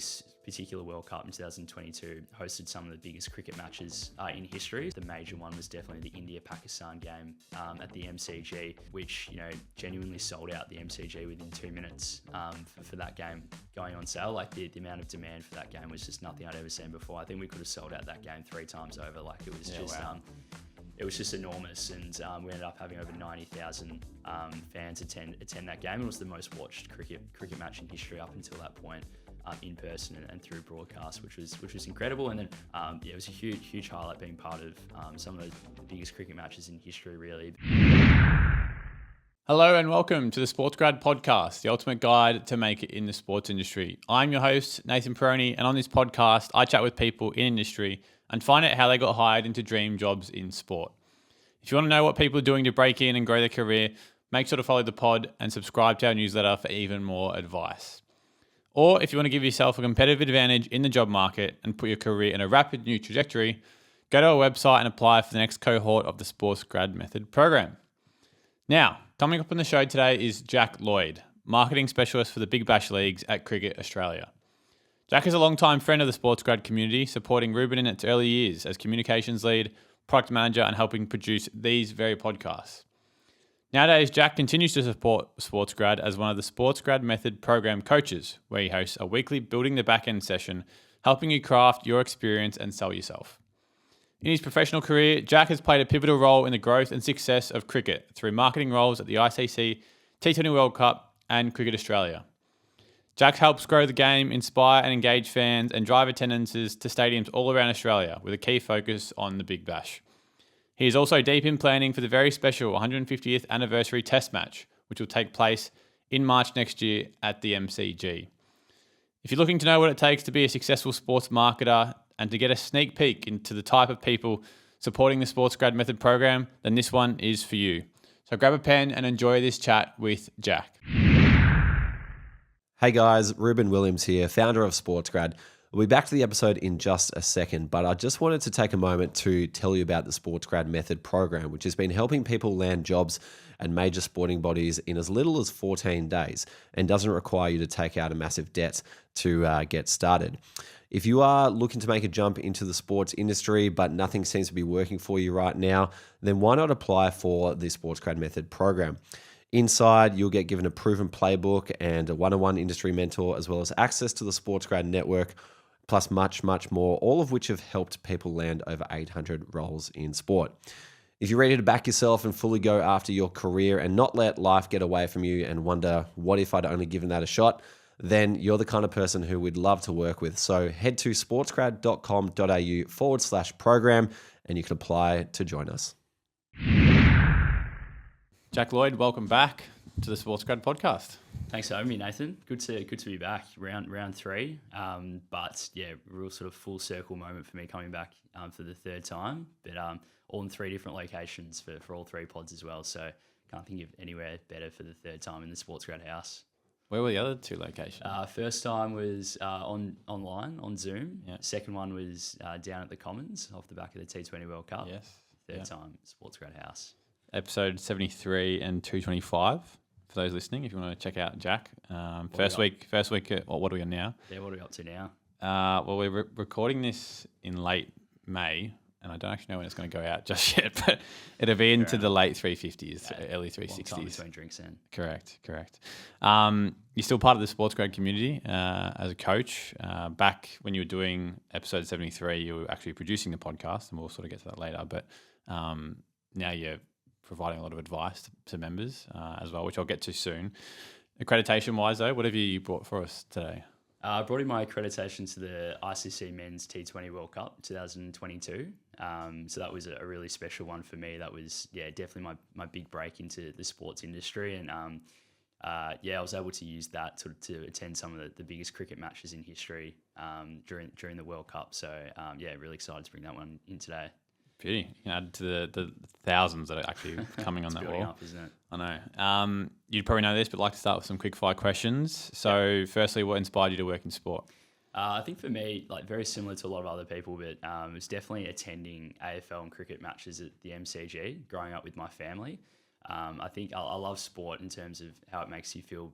this particular World Cup in 2022 hosted some of the biggest cricket matches in history. The major one was definitely the India-Pakistan game at the MCG, which, genuinely sold out the MCG within 2 minutes for that game going on sale. Like the amount of demand for that game was just nothing I'd ever seen before. I think we could have sold out that game 3 times over. Like it was it was just enormous, and we ended up having over 90,000 fans attend that game. It was the most watched cricket match in history up until that point, in person and through broadcast, which was incredible. And then it was a huge highlight being part of some of the biggest cricket matches in history, really. Hello and welcome to the SportsGrad podcast, the ultimate guide to make it in the sports industry. I'm your host, Nathan Peroni, and on this podcast, I chat with people in industry and find out how they got hired into dream jobs in sport. If you want to know what people are doing to break in and grow their career, make sure to follow the pod and subscribe to our newsletter for even more advice. Or if you want to give yourself a competitive advantage in the job market and put your career in a rapid new trajectory, go to our website and apply for the next cohort of the SportsGrad Method program. Now, coming up on the show today is Jack Lloyd, marketing specialist for the Big Bash Leagues at Cricket Australia. Jack is a long-time friend of the SportsGrad community, supporting Reuben in its early years as communications lead, product manager, and helping produce these very podcasts. Nowadays, Jack continues to support SportsGrad as one of the SportsGrad Method program coaches, where he hosts a weekly Building the Backend session, helping you craft your experience and sell yourself. In his professional career, Jack has played a pivotal role in the growth and success of cricket through marketing roles at the ICC T20 World Cup and Cricket Australia. Jack helps grow the game, inspire and engage fans, and drive attendances to stadiums all around Australia with a key focus on the Big Bash. He is also deep in planning for the very special 150th anniversary test match, which will take place in March next year at the MCG. If you're looking to know what it takes to be a successful sports marketer and to get a sneak peek into the type of people supporting the SportsGrad Method program, then this one is for you. So grab a pen and enjoy this chat with Jack. Hey guys, Reuben Williams here, founder of SportsGrad. We'll be back to the episode in just a second, but I just wanted to take a moment to tell you about the SportsGrad Method program, which has been helping people land jobs at major sporting bodies in as little as 14 days and doesn't require you to take out a massive debt to get started. If you are looking to make a jump into the sports industry, but nothing seems to be working for you right now, then why not apply for the SportsGrad Method program? Inside, you'll get given a proven playbook and a one-on-one industry mentor, as well as access to the SportsGrad network, plus much, much more, all of which have helped people land over 800 roles in sport. If you're ready to back yourself and fully go after your career and not let life get away from you and wonder, what if I'd only given that a shot? Then you're the kind of person who we'd love to work with. So head to sportsgrad.com.au/program and you can apply to join us. Jack Lloyd, welcome back to the SportsGrad podcast. Thanks for having me, Nathan. Good to be back. Round 3, but yeah, real sort of full circle moment for me coming back for the third time, but all in 3 different locations for all 3 pods as well. So can't think of anywhere better for the third time in the SportsGrad house. Where were the other 2 locations? First time was online on Zoom. Yeah. Second one was down at the Commons off the back of the T20 World Cup. Yes. Third time SportsGrad house. Episode 73 and 225 for those listening, if you want to check out Jack. First week, what are we on now? Yeah, what are we up to now? Well, we're recording this in late May, and I don't actually know when it's going to go out just yet, but it'll be into the late 350s, early 360s. Long time between drinks then. Correct. You're still part of the SportsGrad community as a coach. Back when you were doing episode 73, you were actually producing the podcast, and we'll sort of get to that later, but now you're providing a lot of advice to members as well, which I'll get to soon. Accreditation-wise, though, what have you brought for us today? I brought in my accreditation to the ICC Men's T20 World Cup 2022. So that was a really special one for me. That was, definitely my big break into the sports industry. And, I was able to use that to attend some of the biggest cricket matches in history during the World Cup. So, really excited to bring that one in today. Beauty. You can add to the thousands that are actually coming on that wall. Up, isn't it? I know. You'd probably know this, but I'd like to start with some quick fire questions. So firstly, what inspired you to work in sport? I think for me, like very similar to a lot of other people, but it was definitely attending AFL and cricket matches at the MCG, growing up with my family. I think I love sport in terms of how it makes you feel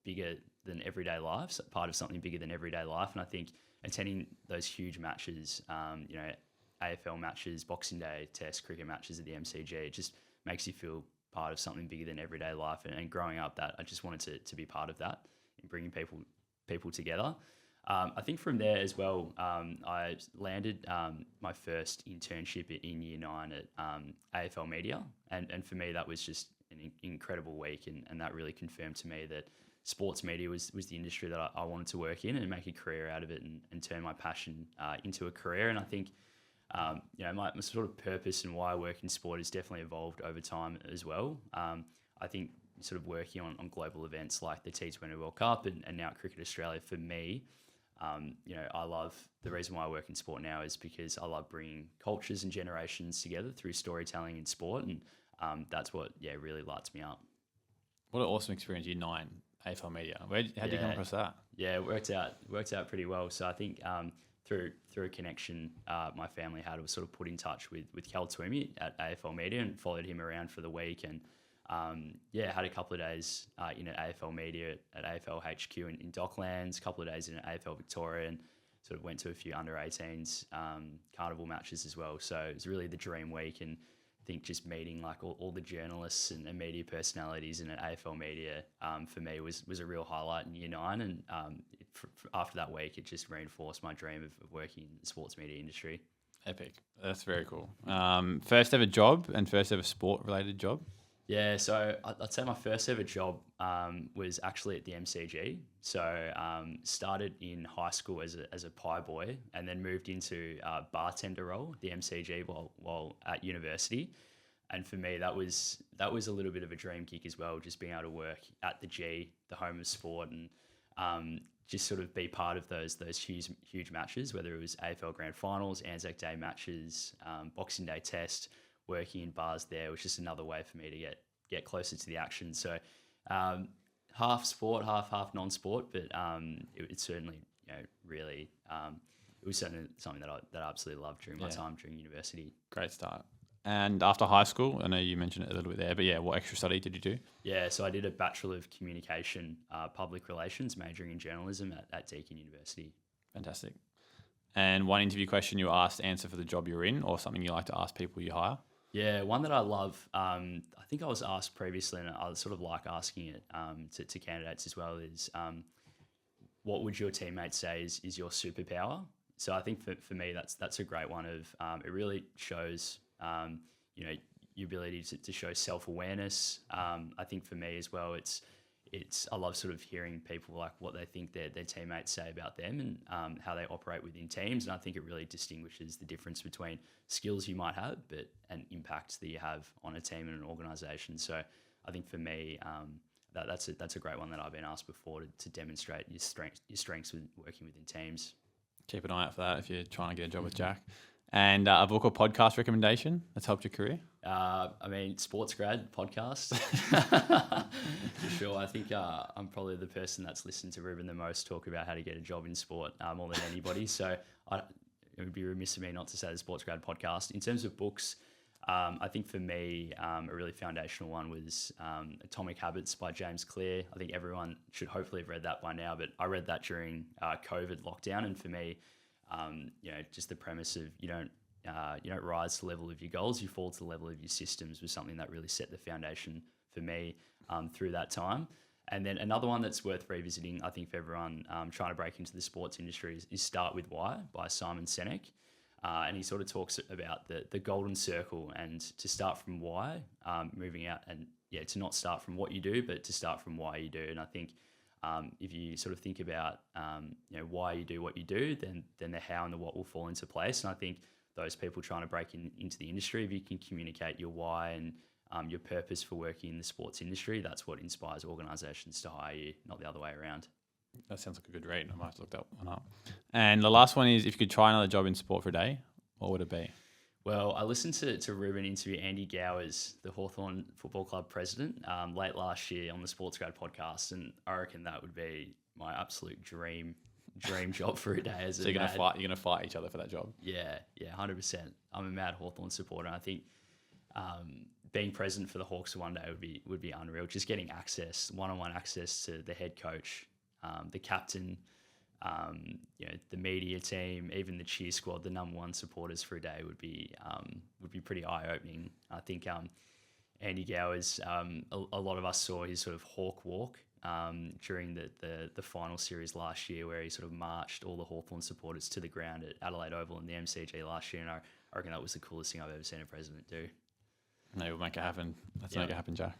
bigger than everyday life, so part of something bigger than everyday life. And I think attending those huge matches, AFL matches, Boxing Day, Test cricket matches at the MCG, it just makes you feel part of something bigger than everyday life. And growing up, that I just wanted to be part of that in bringing people together. I think from there as well, I landed my first internship in year 9 at AFL Media. And for me, that was just an incredible week. And that really confirmed to me that sports media was the industry that I wanted to work in and make a career out of it and turn my passion into a career. And I think, my sort of purpose and why I work in sport has definitely evolved over time as well. I think sort of working on global events like the T20 World Cup and now Cricket Australia, for me, I love the reason why I work in sport now is because I love bringing cultures and generations together through storytelling in sport. And that's what, really lights me up. What an awesome experience, year 9, AFL Media. How did you come across that? Yeah, it worked out pretty well. So I think through a connection my family had, was sort of put in touch with Cal Twomey at AFL Media and followed him around for the week. And had a couple of days in at AFL Media at AFL HQ in Docklands, a couple of days in at AFL Victoria, and sort of went to a few under-18s carnival matches as well. So it was really the dream week, and I think just meeting like all the journalists and media personalities in at AFL Media for me was a real highlight in year 9. And after that week, it just reinforced my dream of working in the sports media industry. Epic. That's very cool. First ever job and first ever sport-related job? Yeah, so I'd say my first ever job was actually at the MCG. So started in high school as a pie boy, and then moved into a bartender role at the MCG while at university. And for me, that was a little bit of a dream gig as well, just being able to work at the G, the home of sport, and just sort of be part of those huge matches, whether it was AFL Grand Finals, Anzac Day matches, Boxing Day Test. Working in bars there was just another way for me to get closer to the action. So half sport, half non-sport, but it's certainly really it was certainly something that I absolutely loved during my time during university. Great start. And after high school, I know you mentioned it a little bit there, but what extra study did you do? Yeah, so I did a Bachelor of Communication, Public Relations, majoring in journalism at Deakin University. Fantastic. And one interview question you were asked to answer for the job you're in, or something you like to ask people you hire? Yeah, one that I love, I think I was asked previously, and I sort of like asking it to candidates as well, is what would your teammates say is your superpower? So I think for me, that's a great one of, it really shows, your ability to show self-awareness. I think for me as well, I love sort of hearing people like what they think their teammates say about them and how they operate within teams. And I think it really distinguishes the difference between skills you might have, and impacts that you have on a team and an organisation. So I think for me, that's a great one that I've been asked before to demonstrate your strengths with working within teams. Keep an eye out for that if you're trying to get a job with Jack. And a book or podcast recommendation that's helped your career? SportsGrad podcast. For sure. I think I'm probably the person that's listened to Reuben the most talk about how to get a job in sport more than anybody. So it would be remiss of me not to say the SportsGrad podcast. In terms of books, I think for me, a really foundational one was Atomic Habits by James Clear. I think everyone should hopefully have read that by now, but I read that during COVID lockdown. And for me, just the premise of you don't rise to the level of your goals, you fall to the level of your systems was something that really set the foundation for me through that time. And then another one that's worth revisiting, I think, for everyone trying to break into the sports industry is Start With Why by Simon Sinek. And he sort of talks about the golden circle and to start from why, moving out and to not start from what you do, but to start from why you do. And I think if you sort of think about why you do what you do, then the how and the what will fall into place. And I think those people trying to break into the industry, if you can communicate your why and your purpose for working in the sports industry, that's what inspires organisations to hire you, not the other way around. That sounds like a good read. I might have to look that one up. And the last one is, if you could try another job in sport for a day, what would it be? Well, I listened to Reuben interview Andy Gowers, the Hawthorn Football Club president, late last year on the SportsGrad podcast, and I reckon that would be my absolute dream job for a day. So you're gonna fight each other for that job? Yeah, 100%. I'm a mad Hawthorn supporter. And I think being present for the Hawks for one day would be unreal. Just getting one-on-one access to the head coach, the captain, the media team, even the cheer squad, the number one supporters for a day would be pretty eye opening. I think Andy Gowers, a lot of us saw his sort of hawk walk during the final series last year, where he sort of marched all the Hawthorn supporters to the ground at Adelaide Oval in the MCG last year, and I reckon that was the coolest thing I've ever seen a president do. No, we'll make it happen. Let's make it happen, Jack.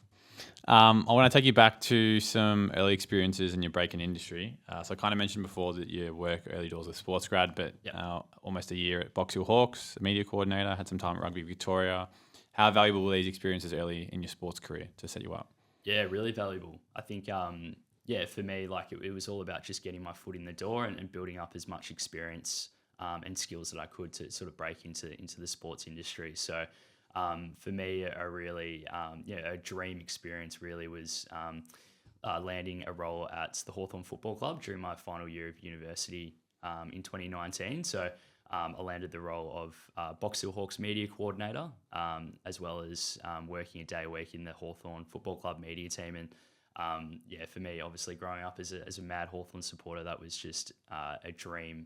I want to take you back to some early experiences in your break in industry. So I kind of mentioned before that you work early doors with SportsGrad, but almost a year at Box Hill Hawks, a media coordinator, had some time at Rugby Victoria. How valuable were these experiences early in your sports career to set you up? Yeah, really valuable. I think, for me, like it was all about just getting my foot in the door and building up as much experience and skills that I could to sort of break into the sports industry. So for me, a dream experience really was landing a role at the Hawthorn Football Club during my final year of university in 2019. So I landed the role of Box Hill Hawks media coordinator, as well as working a day a week in the Hawthorn Football Club media team. And for me, obviously growing up as a mad Hawthorn supporter, that was just a dream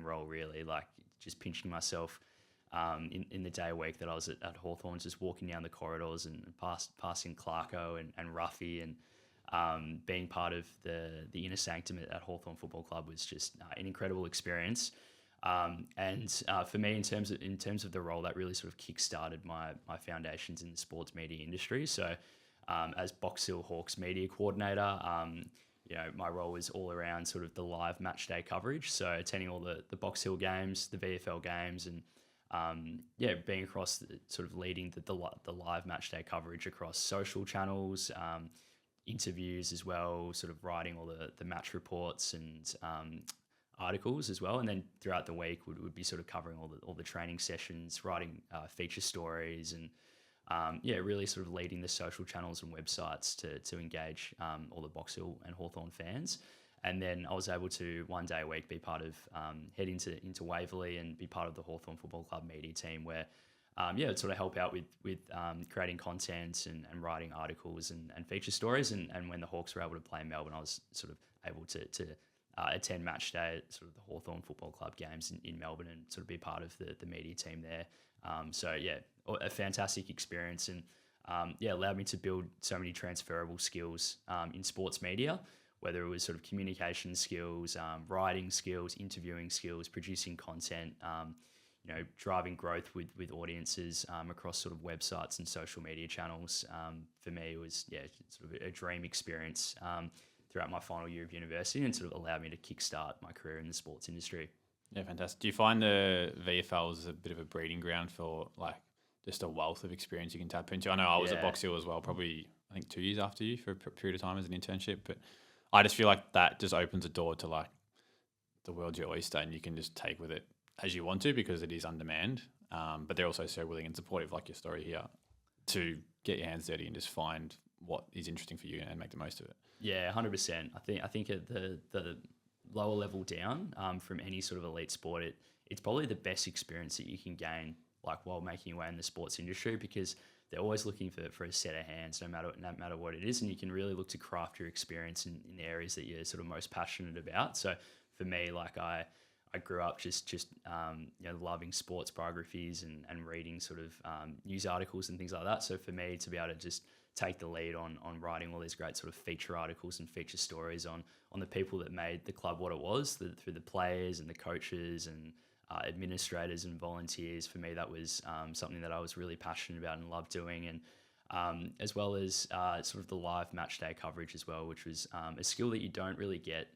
role, really. Like just pinching myself in the day a week that I was at Hawthorn, just walking down the corridors and passing Clarko and Ruffy, and being part of the inner sanctum at Hawthorn Football Club was just an incredible experience. For me, in terms of the role, that really sort of kick-started my foundations in the sports media industry. So as Box Hill Hawks media coordinator, my role was all around sort of the live match day coverage. So attending all the Box Hill games, the VFL games, and being across sort of leading the live match day coverage across social channels, interviews as well, sort of writing all the match reports and articles as well, and then throughout the week would be sort of covering all the training sessions, writing feature stories, and really sort of leading the social channels and websites to engage all the Box Hill and Hawthorn fans. And then I was able to one day a week be part of head into Waverley and be part of the Hawthorn Football Club media team, where it'd sort of help out with creating content and writing articles and feature stories. And when the Hawks were able to play in Melbourne, I was sort of able to attend match day at sort of the Hawthorn Football Club games in Melbourne and sort of be part of the media team there. A fantastic experience, and allowed me to build so many transferable skills in sports media, whether it was sort of communication skills, writing skills, interviewing skills, producing content, driving growth with audiences across sort of websites and social media channels. For me, it was sort of a dream experience throughout my final year of university, and sort of allowed me to kickstart my career in the sports industry. Yeah, fantastic. Do you find the VFL is a bit of a breeding ground for like just a wealth of experience you can tap into? I know I was at Box Hill as well, probably I think 2 years after you for a period of time as an internship, but I just feel like that just opens a door to like the world's your oyster, and you can just take with it as you want to because it is on demand. But they're also so willing and supportive, like your story here, to get your hands dirty and just find what is interesting for you and make the most of it. Yeah, 100%. I think at the lower level down from any sort of elite sport, it's probably the best experience that you can gain, like while making your way in the sports industry, because they're always looking for a set of hands, no matter what it is, and you can really look to craft your experience in the areas that you're sort of most passionate about. So for me, like I grew up just loving sports biographies and reading sort of news articles and things like that. So for me to be able to just take the lead on writing all these great sort of feature articles and feature stories on the people that made the club what it was, through the players and the coaches and administrators and volunteers, for me that was something that I was really passionate about and loved doing. And as well as sort of the live match day coverage as well, which was a skill that you don't really get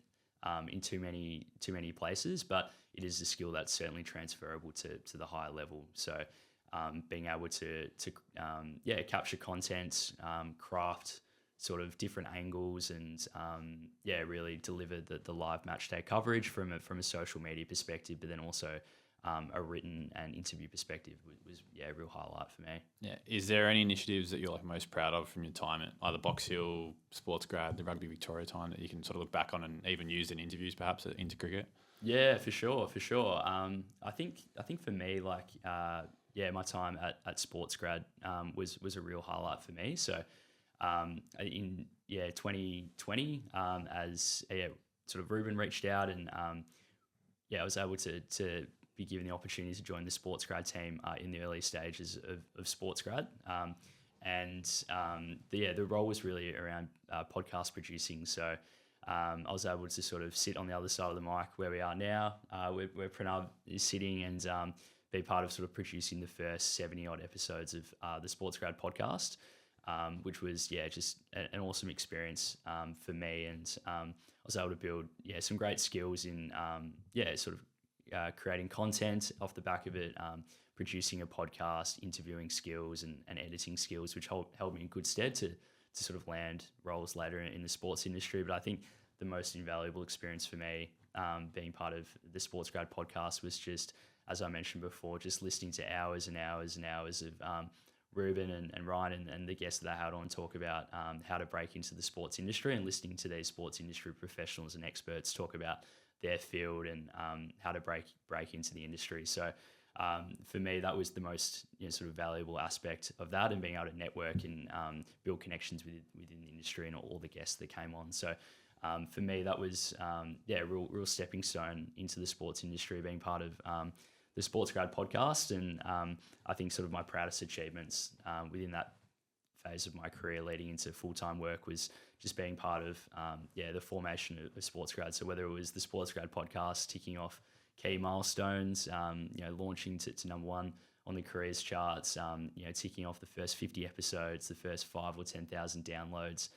in too many places, but it is a skill that's certainly transferable to the higher level. So being able to capture content, craft sort of different angles, and really deliver the live match day coverage from a social media perspective, but then also a written and interview perspective was a real highlight for me. Yeah. Is there any initiatives that you're like most proud of from your time at either Box Hill, SportsGrad, the Rugby Victoria time that you can sort of look back on and even use in interviews perhaps into cricket? Yeah, for sure. I think for me, like my time at SportsGrad was a real highlight for me. So in 2020, sort of Reuben reached out, and I was able to be given the opportunity to join the SportsGrad team in the early stages of SportsGrad. The role was really around podcast producing. So I was able to sort of sit on the other side of the mic where we are now, where Pranav is sitting, and be part of sort of producing the first 70 odd episodes of the SportsGrad podcast, which was just an awesome experience for me. And I was able to build some great skills in creating content off the back of it, producing a podcast, interviewing skills, and editing skills, which held me in good stead to sort of land roles later in the sports industry. But I think the most invaluable experience for me, being part of the SportsGrad podcast, was just, as I mentioned before, just listening to hours and hours and hours of Reuben and Ryan and the guests that they had on talk about how to break into the sports industry, and listening to these sports industry professionals and experts talk about their field and how to break into the industry. So for me, that was the most sort of valuable aspect of that, and being able to network and build connections within the industry and all the guests that came on. So for me, that was a real stepping stone into the sports industry, being part of the SportsGrad podcast. And I think sort of my proudest achievements within that phase of my career leading into full-time work was just being part of the formation of SportsGrad. So whether it was the SportsGrad podcast ticking off key milestones, launching to number one on the careers charts, ticking off the first 50 episodes, the first 5 or 10,000 downloads,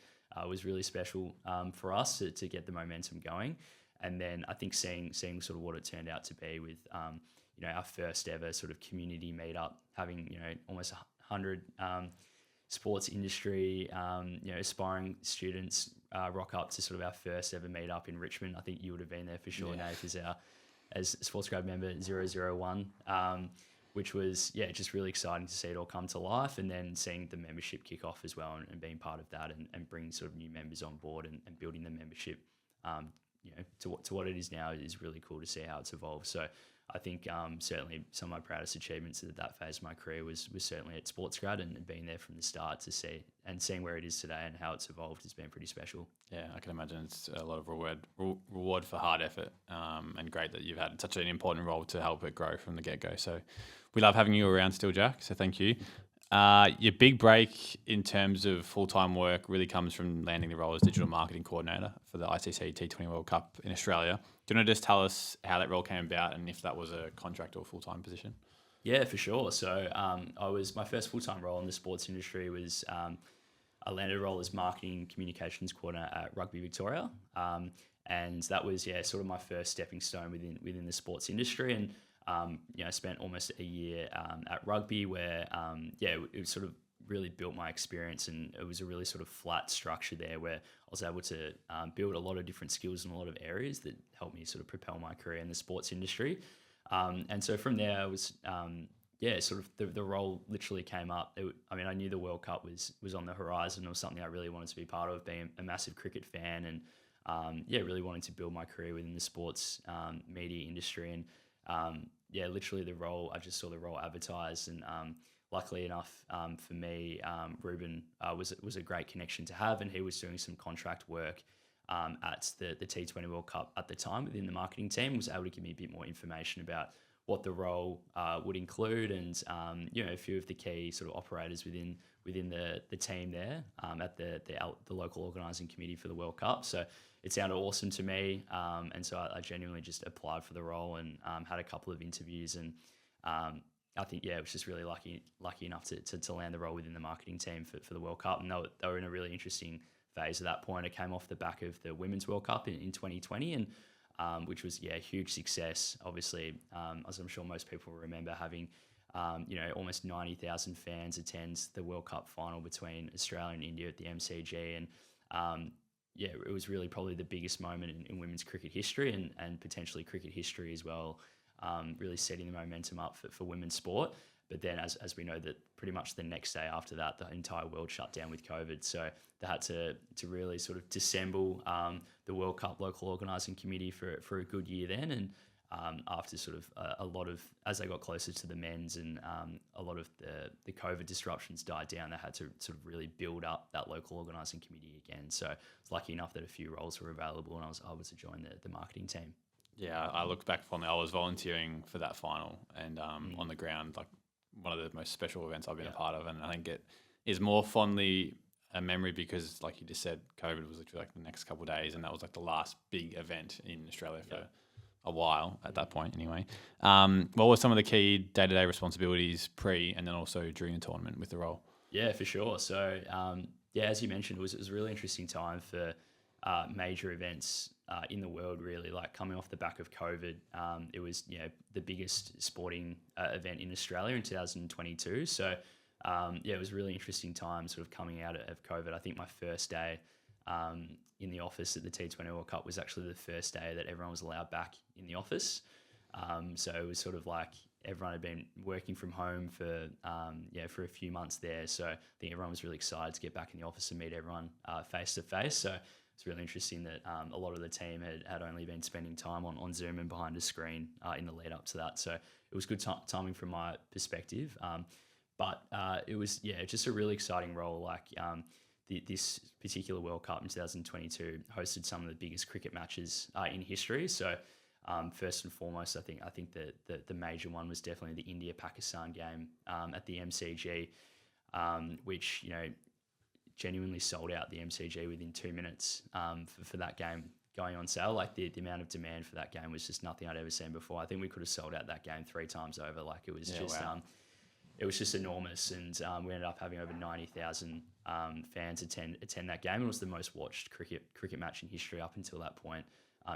was really special for us to get the momentum going. And then I think seeing sort of what it turned out to be with our first ever sort of community meetup, having almost 100 sports industry aspiring students rock up to sort of our first ever meetup in Richmond. I think you would have been there for sure, Nath, as SportsGrad member 001, which was just really exciting to see it all come to life, and then seeing the membership kick off as well, and being part of that, and bringing sort of new members on board, and building the membership to what it is now is really cool to see how it's evolved. So I think certainly some of my proudest achievements at that phase of my career was certainly at SportsGrad, and being there from the start to see and seeing where it is today and how it's evolved has been pretty special. Yeah, I can imagine it's a lot of reward for hard effort, and great that you've had such an important role to help it grow from the get-go. So we love having you around still, Jack, so thank you. Your big break in terms of full-time work really comes from landing the role as digital marketing coordinator for the ICC T20 World Cup in Australia. Do you want to just tell us how that role came about, and if that was a contract or full-time position? Yeah, for sure. So my first full-time role in the sports industry was I landed a role as marketing communications coordinator at Rugby Victoria. And that was, sort of my first stepping stone within the sports industry. And I spent almost a year at rugby where, it sort of really built my experience, and it was a really sort of flat structure there where I was able to build a lot of different skills in a lot of areas that helped me sort of propel my career in the sports industry. And so from there, I was, sort of the role literally came up. I knew the World Cup was on the horizon. It was something I really wanted to be part of, being a massive cricket fan, and really wanting to build my career within the sports media industry. And literally I just saw the role advertised, and luckily enough for me, Reuben was a great connection to have, and he was doing some contract work at the T20 World Cup at the time within the marketing team, was able to give me a bit more information about what the role would include, and a few of the key sort of operators within the team there at the local organising committee for the World Cup. So it sounded awesome to me, and so I genuinely just applied for the role and had a couple of interviews, and I think it was just really lucky enough to land the role within the marketing team for the World Cup. And they were in a really interesting phase at that point. It came off the back of the Women's World Cup in 2020, and which was a huge success. Obviously, as I'm sure most people remember, having almost 90,000 fans attend the World Cup final between Australia and India at the MCG, and it was really probably the biggest moment in women's cricket history, and potentially cricket history as well. Really setting the momentum up for women's sport. But then, as we know, that pretty much the next day after that, the entire world shut down with COVID. So they had to really sort of dissemble the World Cup local organising committee for a good year then. after sort of a lot of, as they got closer to the men's and a lot of the COVID disruptions died down, they had to sort of really build up that local organising committee again. So I was lucky enough that a few roles were available and I was able to join the marketing team. Yeah, I look back fondly. I was volunteering for that final and on the ground, like one of the most special events I've been a part of. And I think it is more fondly a memory because, like you just said, COVID was literally like the next couple of days, and that was like the last big event in Australia for a while at that point anyway. What were some of the key day-to-day responsibilities pre and then also during the tournament with the role? Yeah, for sure. So, as you mentioned, it was a really interesting time for major events in the world, really, like coming off the back of COVID. It was, the biggest sporting event in Australia in 2022. So, it was a really interesting time sort of coming out of COVID. I think my first day in the office at the T20 World Cup was actually the first day that everyone was allowed back in the office. So it was sort of like everyone had been working from home for a few months there. So I think everyone was really excited to get back in the office and meet everyone face to face. So it's really interesting that a lot of the team had only been spending time on Zoom and behind a screen in the lead up to that. So it was good timing from my perspective. But it was, just a really exciting role. Like this particular World Cup in 2022 hosted some of the biggest cricket matches in history. So first and foremost, I think that the major one was definitely the India-Pakistan game at the MCG, which, genuinely sold out the MCG within 2 minutes for that game going on sale. Like the amount of demand for that game was just nothing I'd ever seen before. I think we could have sold out that game 3 times over. Like it was it was just enormous, and we ended up having over 90,000 fans attend that game. It was the most watched cricket match in history up until that point,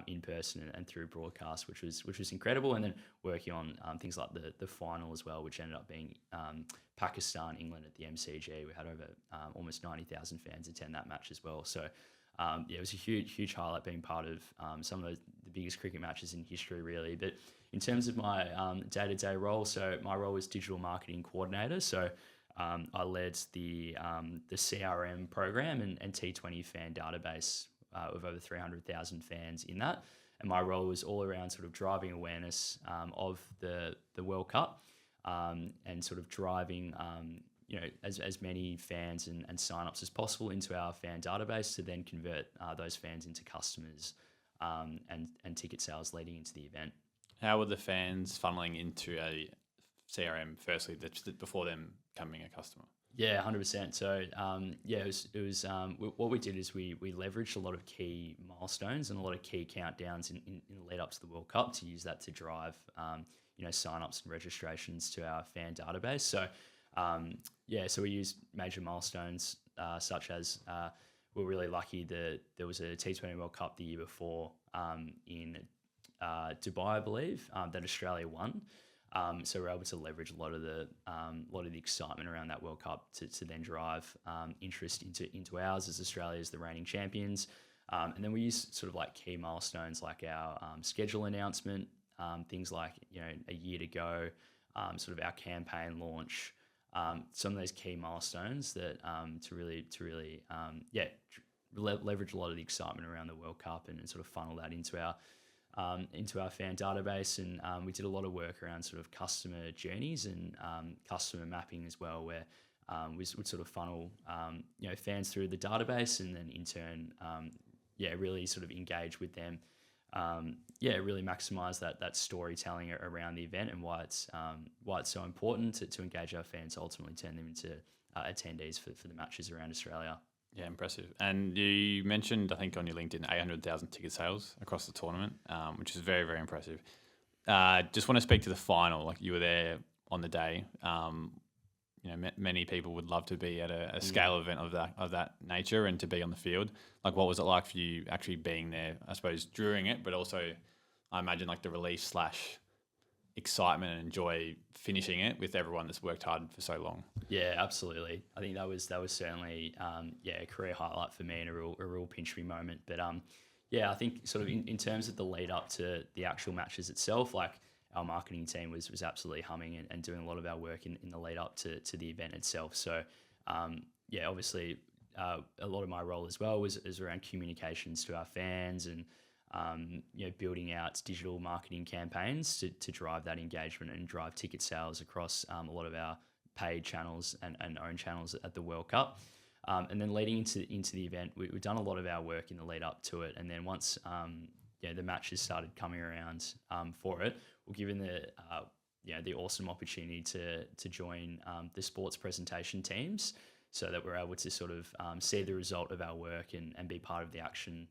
in person and through broadcast, which was incredible. And then working on things like the final as well, which ended up being Pakistan England at the MCG. We had over almost 90,000 fans attend that match as well. So it was a huge highlight being part of some of the biggest cricket matches in history, really. But in terms of my day-to-day role, so my role was digital marketing coordinator. So I led the CRM program and T20 fan database of over 300,000 fans in that. And my role was all around sort of driving awareness of the World Cup and sort of driving as many fans and sign-ups as possible into our fan database to then convert those fans into customers and ticket sales leading into the event. How were the fans funneling into a CRM firstly before them becoming a customer? Yeah, 100%. So it was what we did is we leveraged a lot of key milestones and a lot of key countdowns in the lead up to the World Cup to use that to drive sign-ups and registrations to our fan database. So so we used major milestones such as we're really lucky that there was a T20 World Cup the year before in Dubai, I believe, that Australia won. So we're able to leverage a lot of the excitement around that World Cup to then drive interest into ours as Australia as the reigning champions. And then we use sort of like key milestones like our schedule announcement, things like a year to go, sort of our campaign launch. Some of those key milestones that to really leverage a lot of the excitement around the World Cup and sort of funnel that into our fan database. And we did a lot of work around sort of customer journeys and customer mapping as well, where we would sort of funnel fans through the database and then in turn really sort of engage with them. Really maximize that storytelling around the event and why it's so important to engage our fans, ultimately turn them into attendees for the matches around Australia. Yeah, impressive. And you mentioned, I think on your LinkedIn, 800,000 ticket sales across the tournament, which is very, very impressive. Just want to speak to the final. Like you were there on the day. Many people would love to be at a scale event of that nature and to be on the field. Like, what was it like for you actually being there? I suppose during it, but also, I imagine like the relief / excitement and joy finishing it with everyone that's worked hard for so long. Yeah, absolutely. I think that was certainly a career highlight for me and a real pinch me moment. But I think sort of in terms of the lead up to the actual matches itself, like our marketing team was absolutely humming and doing a lot of our work in the lead up to the event itself. So obviously a lot of my role as well was around communications to our fans and building out digital marketing campaigns to drive that engagement and drive ticket sales across a lot of our paid channels and own channels at the World Cup. And then leading into the event, we've done a lot of our work in the lead up to it. And then once the matches started coming around for it, we're given the awesome opportunity to join the sports presentation teams, so that we're able to sort of see the result of our work and be part of the action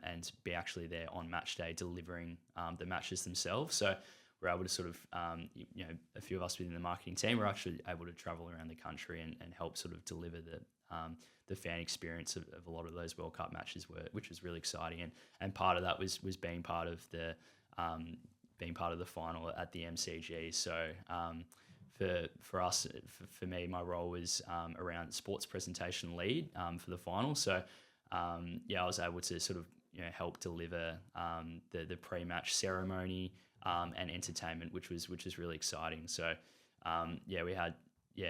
and be actually there on match day delivering the matches themselves. So we're able to sort of, a few of us within the marketing team are actually able to travel around the country and help sort of deliver the fan experience of a lot of those World Cup matches, which was really exciting. And part of that was being part of the final at the MCG. So for me, my role was around sports presentation lead for the final. So I was able to sort of help deliver the pre-match ceremony and entertainment, which was really exciting. So we had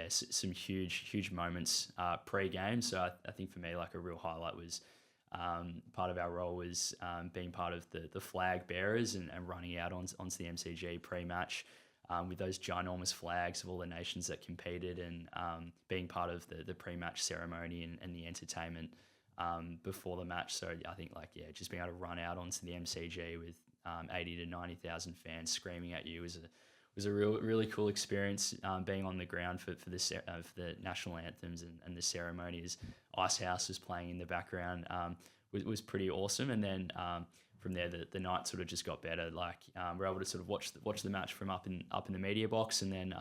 some huge moments pre-game. So I think for me, like, a real highlight was part of our role was being part of the flag bearers and running out onto the MCG pre-match with those ginormous flags of all the nations that competed, and being part of the pre-match ceremony and the entertainment before the match. So I think just being able to run out onto the MCG with 80 to 90,000 fans screaming at you was a really cool experience. Being on the ground for the national anthems and the ceremonies, Icehouse was playing in the background, was pretty awesome. And then from there, the night sort of just got better. We're able to sort of watch the match from up in the media box, and then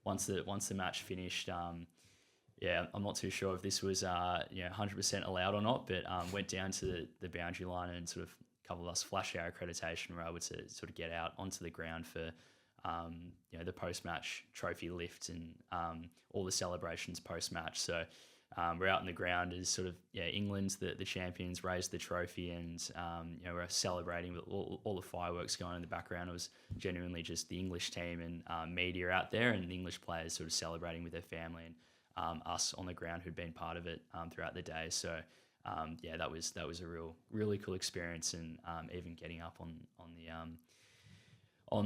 once the match finished. I'm not too sure if this was 100% allowed or not, but went down to the boundary line, and sort of a couple of us flashed our accreditation. Were able to sort of get out onto the ground for the post-match trophy lift and all the celebrations post-match. So we're out in the ground as sort of England, the champions, raised the trophy, and we're celebrating with all the fireworks going in the background. It was genuinely just the English team and media out there, and the English players sort of celebrating with their family, and us on the ground who'd been part of it throughout the day. So that was a really cool experience, and even getting up on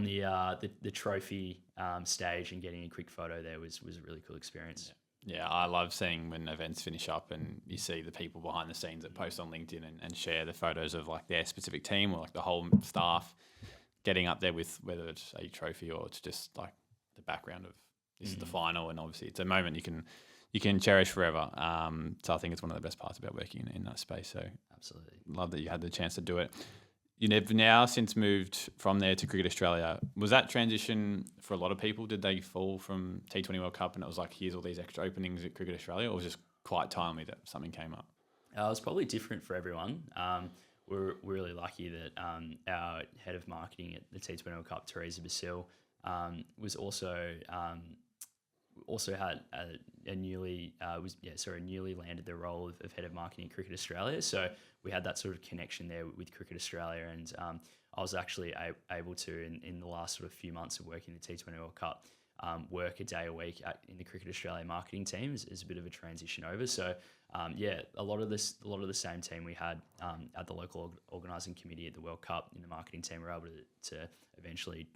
the trophy stage and getting a quick photo there was a really cool experience. Yeah, I love seeing when events finish up and you see the people behind the scenes that post on LinkedIn and share the photos of like their specific team or like the whole staff getting up there with whether it's a trophy or it's just like the background of this is the final, and obviously it's a moment you can cherish forever. So I think it's one of the best parts about working in that space. So absolutely love that you had the chance to do it. You've now since moved from there to Cricket Australia. Was that transition for a lot of people? Did they fall from T20 World Cup and it was like, here's all these extra openings at Cricket Australia, or was it just quite timely that something came up? It was probably different for everyone. We're really lucky that our head of marketing at the T20 World Cup, Teresa Basil, was also had a newly landed the role of head of marketing at Cricket Australia. So we had that sort of connection there with Cricket Australia, and I was actually able to in the last sort of few months of working the T20 World Cup work a day a week in the Cricket Australia marketing team is a bit of a transition over. So a lot of the same team we had at the local organising committee at the World Cup in the marketing team were able to eventually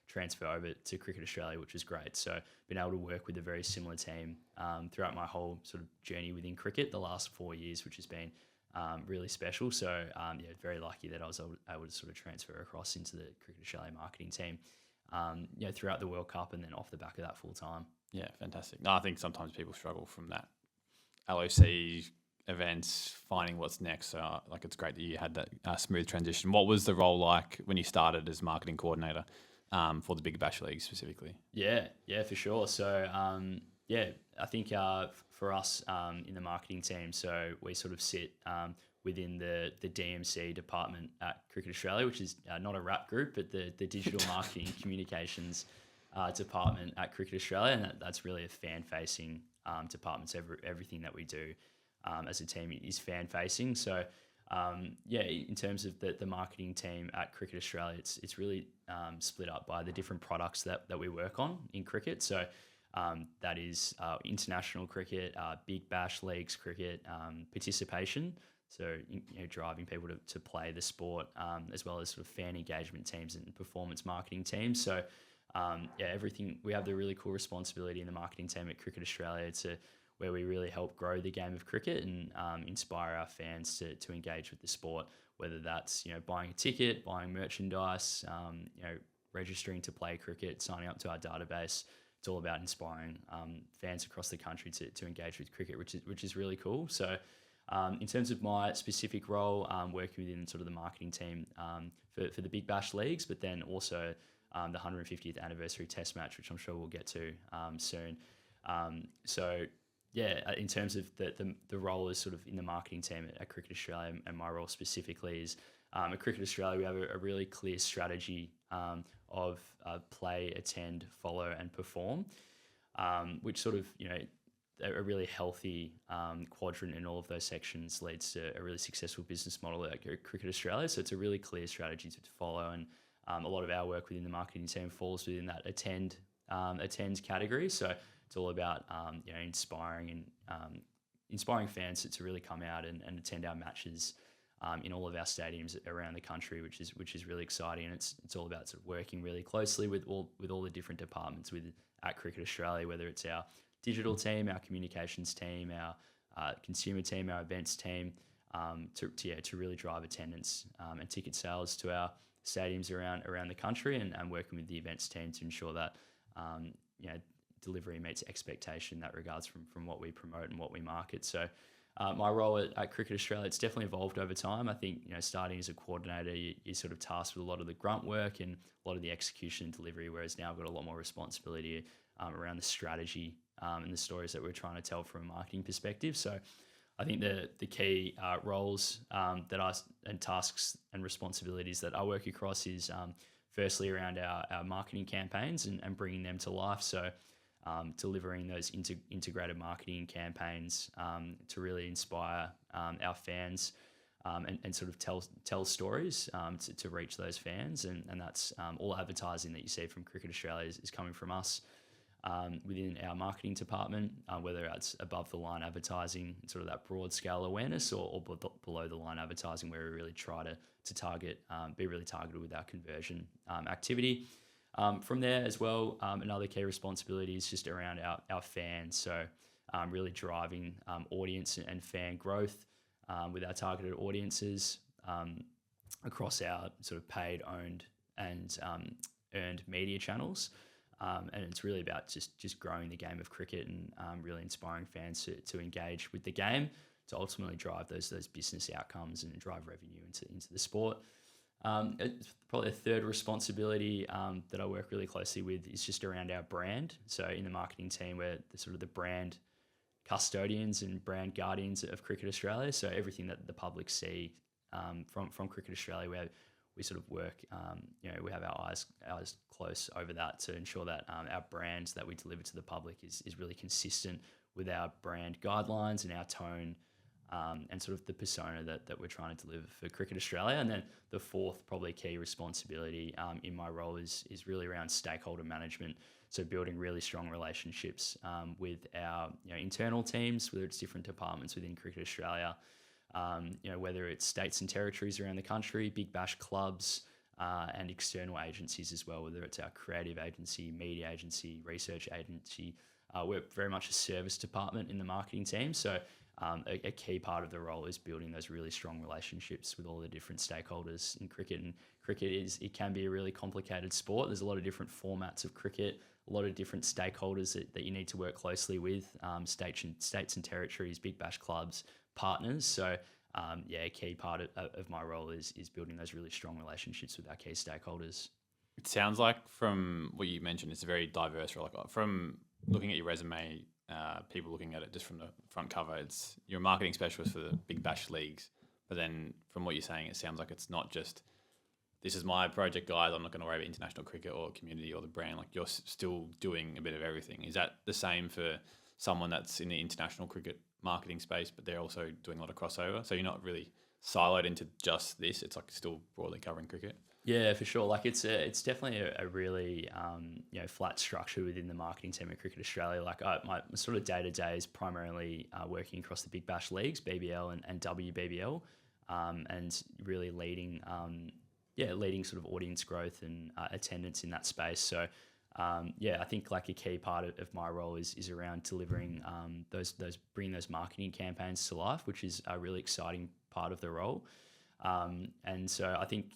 transfer over to Cricket Australia, which was great. So been able to work with a very similar team throughout my whole sort of journey within cricket the last 4 years, which has been really special. So very lucky that I was able to sort of transfer across into the Cricket Australia marketing team throughout the World Cup, and then off the back of that full time. Yeah, fantastic. No, I think sometimes people struggle from that LOC events, finding what's next. So it's great that you had that smooth transition. What was the role like when you started as marketing coordinator for the Big Bash League specifically? Yeah, for sure. So I think for us in the marketing team, so we sort of sit within the DMC department at Cricket Australia, which is not a rap group, but the digital marketing communications department at Cricket Australia, and that's really a fan-facing department. So everything that we do as a team is fan-facing. So in terms of the marketing team at Cricket Australia, it's really split up by the different products that we work on in cricket. So that is international cricket, Big Bash Leagues cricket, participation. So, driving people to play the sport, as well as sort of fan engagement teams and performance marketing teams. So, everything. We have the really cool responsibility in the marketing team at Cricket Australia where we really help grow the game of cricket and inspire our fans to engage with the sport, whether that's, buying a ticket, buying merchandise, registering to play cricket, signing up to our database. It's all about inspiring fans across the country to engage with cricket, which is really cool. So, in terms of my specific role, working within sort of the marketing team for the Big Bash leagues, but then also the 150th anniversary Test match, which I'm sure we'll get to soon. In terms of the role is sort of in the marketing team at Cricket Australia, and my role specifically is at Cricket Australia, we have a really clear strategy of play, attend, follow, and perform, which sort of, a really healthy quadrant in all of those sections leads to a really successful business model at Cricket Australia. So it's a really clear strategy to follow, and a lot of our work within the marketing team falls within that attend category. So it's all about inspiring fans to really come out and attend our matches in all of our stadiums around the country, which is really exciting. And it's all about sort of working really closely with all the different departments at Cricket Australia, whether it's our digital team, our communications team, our consumer team, our events team, to really drive attendance and ticket sales to our stadiums around the country, and working with the events team to ensure that delivery meets expectation in that regards from what we promote and what we market. So my role at Cricket Australia, it's definitely evolved over time. I think, starting as a coordinator, you're sort of tasked with a lot of the grunt work and a lot of the execution and delivery, whereas now I've got a lot more responsibility around the strategy and the stories that we're trying to tell from a marketing perspective. So I think the key roles and tasks and responsibilities that I work across is firstly around our marketing campaigns and bringing them to life. So delivering those integrated marketing campaigns to really inspire our fans and sort of tell stories to reach those fans. And that's all advertising that you see from Cricket Australia is coming from us within our marketing department, whether it's above the line advertising, sort of that broad scale awareness, or below the line advertising, where we really try to target, be really targeted with our conversion activity. From there as well, another key responsibility is just around our fans. So really driving audience and fan growth with our targeted audiences across our sort of paid, owned, and earned media channels. And it's really about just growing the game of cricket and really inspiring fans to engage with the game to ultimately drive those business outcomes and drive revenue into the sport. It's probably a third responsibility that I work really closely with is just around our brand. So in the marketing team, we're the brand custodians and brand guardians of Cricket Australia. So everything that the public see from Cricket Australia, we sort of work, we have our eyes close over that to ensure that our brand that we deliver to the public is really consistent with our brand guidelines and our tone and sort of the persona that we're trying to deliver for Cricket Australia. And then the fourth probably key responsibility in my role is really around stakeholder management. So building really strong relationships with our internal teams, whether it's different departments within Cricket Australia, whether it's states and territories around the country, Big Bash clubs, and external agencies as well, whether it's our creative agency, media agency, research agency. We're very much a service department in the marketing team. So a key part of the role is building those really strong relationships with all the different stakeholders in cricket. And cricket it can be a really complicated sport. There's a lot of different formats of cricket, a lot of different stakeholders that you need to work closely with, states and territories, Big Bash clubs, partners. So a key part of my role is building those really strong relationships with our key stakeholders. It sounds like from what you mentioned, it's a very diverse role. Like from looking at your resume, people looking at it just from the front cover, you're a marketing specialist for the Big Bash leagues. But then from what you're saying, it sounds like it's not just, this is my project, guys, I'm not going to worry about international cricket or community or the brand. Like you're still doing a bit of everything. Is that the same for someone that's in the international cricket marketing space, but they're also doing a lot of crossover? So you're not really siloed into just this. It's like still broadly covering cricket. Yeah, for sure. Like it's definitely a really flat structure within the marketing team at Cricket Australia. Like my sort of day to day is primarily working across the Big Bash leagues, BBL and WBBL, and really leading sort of audience growth and attendance in that space. So I think like a key part of my role is around delivering those bringing those marketing campaigns to life, which is a really exciting part of the role. And so I think,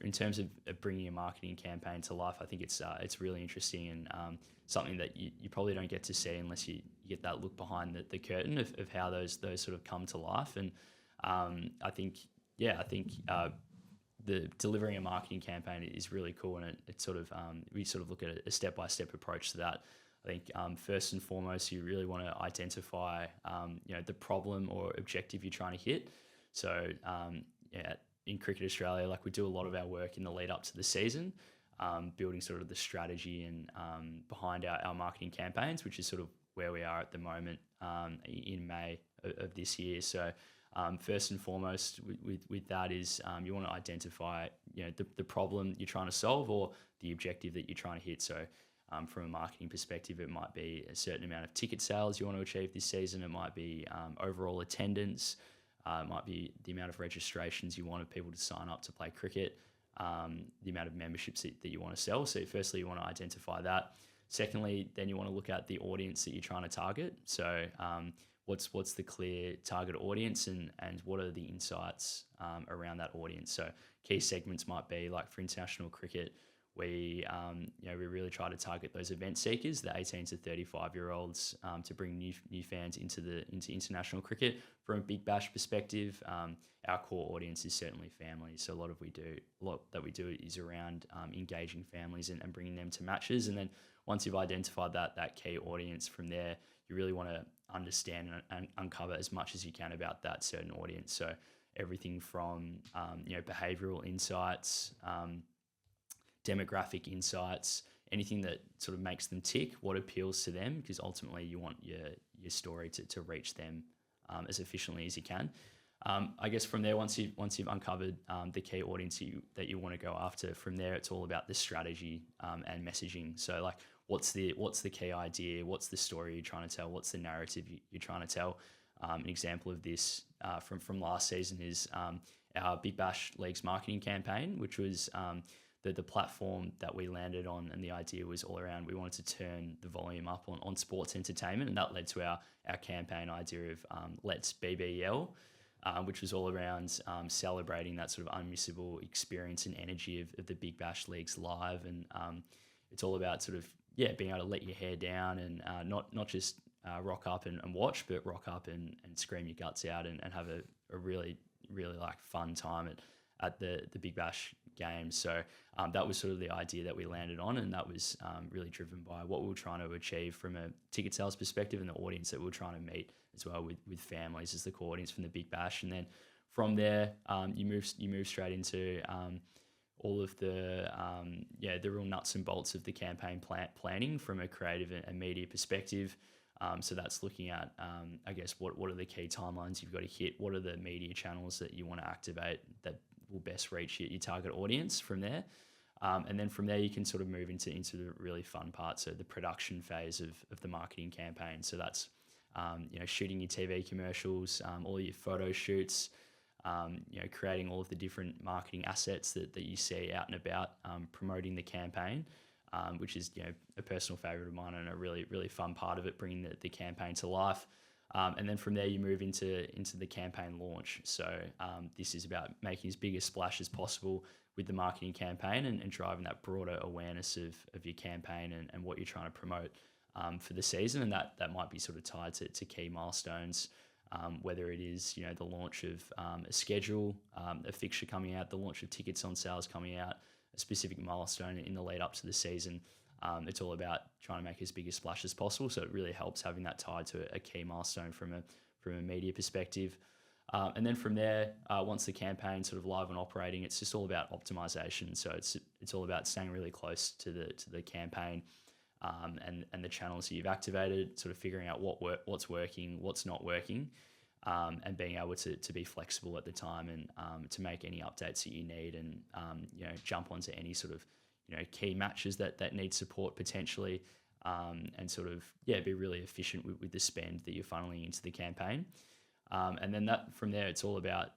in terms of bringing a marketing campaign to life, I think it's really interesting and something that you probably don't get to see unless you get that look behind the curtain of how those sort of come to life. And I think the delivering a marketing campaign is really cool, and it sort of we sort of look at a step-by-step approach to that. I think first and foremost, you really want to identify the problem or objective you're trying to hit. So in Cricket Australia, like we do a lot of our work in the lead up to the season, building sort of the strategy and behind our marketing campaigns, which is sort of where we are at the moment in May of this year. So first and foremost with that is you want to identify the problem you're trying to solve or the objective that you're trying to hit. So from a marketing perspective, it might be a certain amount of ticket sales you want to achieve this season. It might be overall attendance. It might be the amount of registrations you wanted people to sign up to play cricket, the amount of memberships that you want to sell. So firstly, you want to identify that. Secondly, then you want to look at the audience that you're trying to target. So what's the clear target audience and what are the insights around that audience? So key segments might be like for international cricket, we really try to target those event seekers, the 18 to 35-year-olds, to bring new fans into international cricket. From a Big Bash perspective, our core audience is certainly families. So a lot that we do is around engaging families and bringing them to matches. And then once you've identified that key audience, from there you really want to understand and uncover as much as you can about that certain audience. So everything from behavioural insights, demographic insights, anything that sort of makes them tick, what appeals to them, because ultimately you want your story to reach them as efficiently as you can. I guess from there, once you've uncovered the key audience that you want to go after, from there it's all about the strategy and messaging. So like what's the key idea, what's the story you're trying to tell, what's the narrative you're trying to tell. An example of this from last season is our Big Bash Leagues marketing campaign, which was the platform that we landed on, and the idea was all around we wanted to turn the volume up on sports entertainment, and that led to our campaign idea of Let's BBL, which was all around celebrating that sort of unmissable experience and energy of the Big Bash Leagues live. And it's all about sort of being able to let your hair down and not just rock up and watch, but rock up and scream your guts out and have a really, really like fun time at the Big Bash games. So that was sort of the idea that we landed on, and that was really driven by what we were trying to achieve from a ticket sales perspective and the audience that we were trying to meet as well, with families as the core audience from the Big Bash. And then from there, you move straight into all of the real nuts and bolts of the campaign planning from a creative and media perspective. So that's looking at, I guess, what are the key timelines you've got to hit? What are the media channels that you want to activate that will best reach your target audience from there? And then from there, you can sort of move into the really fun part, so the production phase of the marketing campaign. So that's, shooting your TV commercials, all your photo shoots, creating all of the different marketing assets that you see out and about, promoting the campaign. Which is a personal favourite of mine and a really, really fun part of it, bringing the campaign to life. And then from there you move into the campaign launch. So this is about making as big a splash as possible with the marketing campaign and driving that broader awareness of your campaign and what you're trying to promote for the season. And that might be sort of tied to key milestones, whether it is the launch of a schedule, a fixture coming out, the launch of tickets on sales coming out, a specific milestone in the lead up to the season. It's all about trying to make as big a splash as possible. So it really helps having that tied to a key milestone from a media perspective. And then from there, once the campaign's sort of live and operating, it's just all about optimization. So it's all about staying really close to the campaign and the channels that you've activated, sort of figuring out what's working, what's not working. and being able to be flexible at the time and to make any updates that you need and jump onto any sort of key matches that need support potentially, and sort of be really efficient with the spend that you're funneling into the campaign. And then from there, it's all about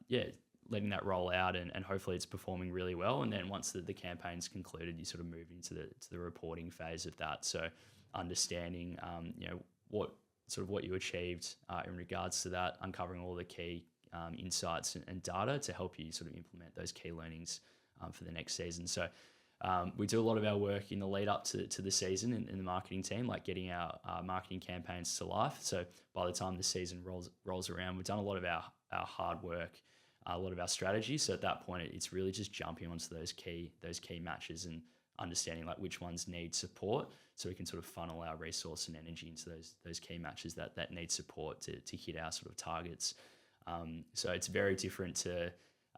letting that roll out and hopefully it's performing really well. And then once the campaign's concluded, you sort of move into the reporting phase of that. So understanding what you achieved in regards to that, uncovering all the key insights and data to help you sort of implement those key learnings for the next season. So we do a lot of our work in the lead up to the season in the marketing team, like getting our marketing campaigns to life. So by the time the season rolls around, we've done a lot of our hard work, a lot of our strategy. So at that point, it's really just jumping onto those key matches and understanding like which ones need support, so we can sort of funnel our resource and energy into those key matches that need support to hit our sort of targets. So it's very different to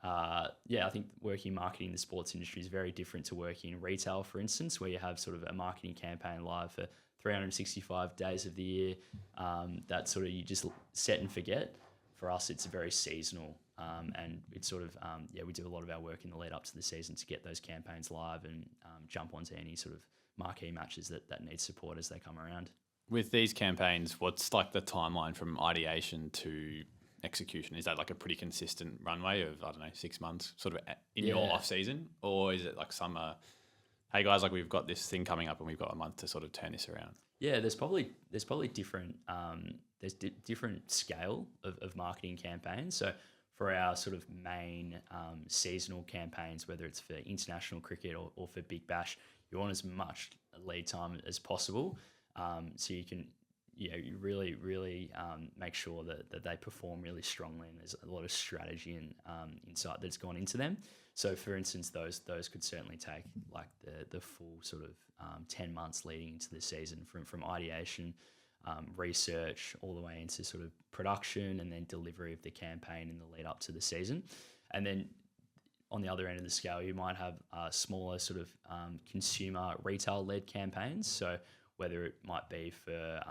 I think working marketing in the sports industry is very different to working in retail, for instance, where you have sort of a marketing campaign live for 365 days of the year. That sort of you just set and forget. For us, it's very seasonal, and it's sort of we do a lot of our work in the lead up to the season to get those campaigns live and jump onto any sort of marquee matches that need support as they come around. With these campaigns, what's like the timeline from ideation to execution? Is that like a pretty consistent runway of, I don't know, 6 months sort of in your off season? Or is it like summer, hey guys, like we've got this thing coming up and we've got a month to sort of turn this around? Yeah, there's probably different different scale of marketing campaigns. So for our sort of main seasonal campaigns, whether it's for international cricket or for Big Bash, you want as much lead time as possible, so you can you really make sure that they perform really strongly, and there's a lot of strategy and insight that's gone into them. So for instance, those could certainly take like the full sort of 10 months leading into the season, from ideation, research, all the way into sort of production and then delivery of the campaign in the lead up to the season. And then on the other end of the scale, you might have smaller sort of consumer retail-led campaigns. So whether it might be for,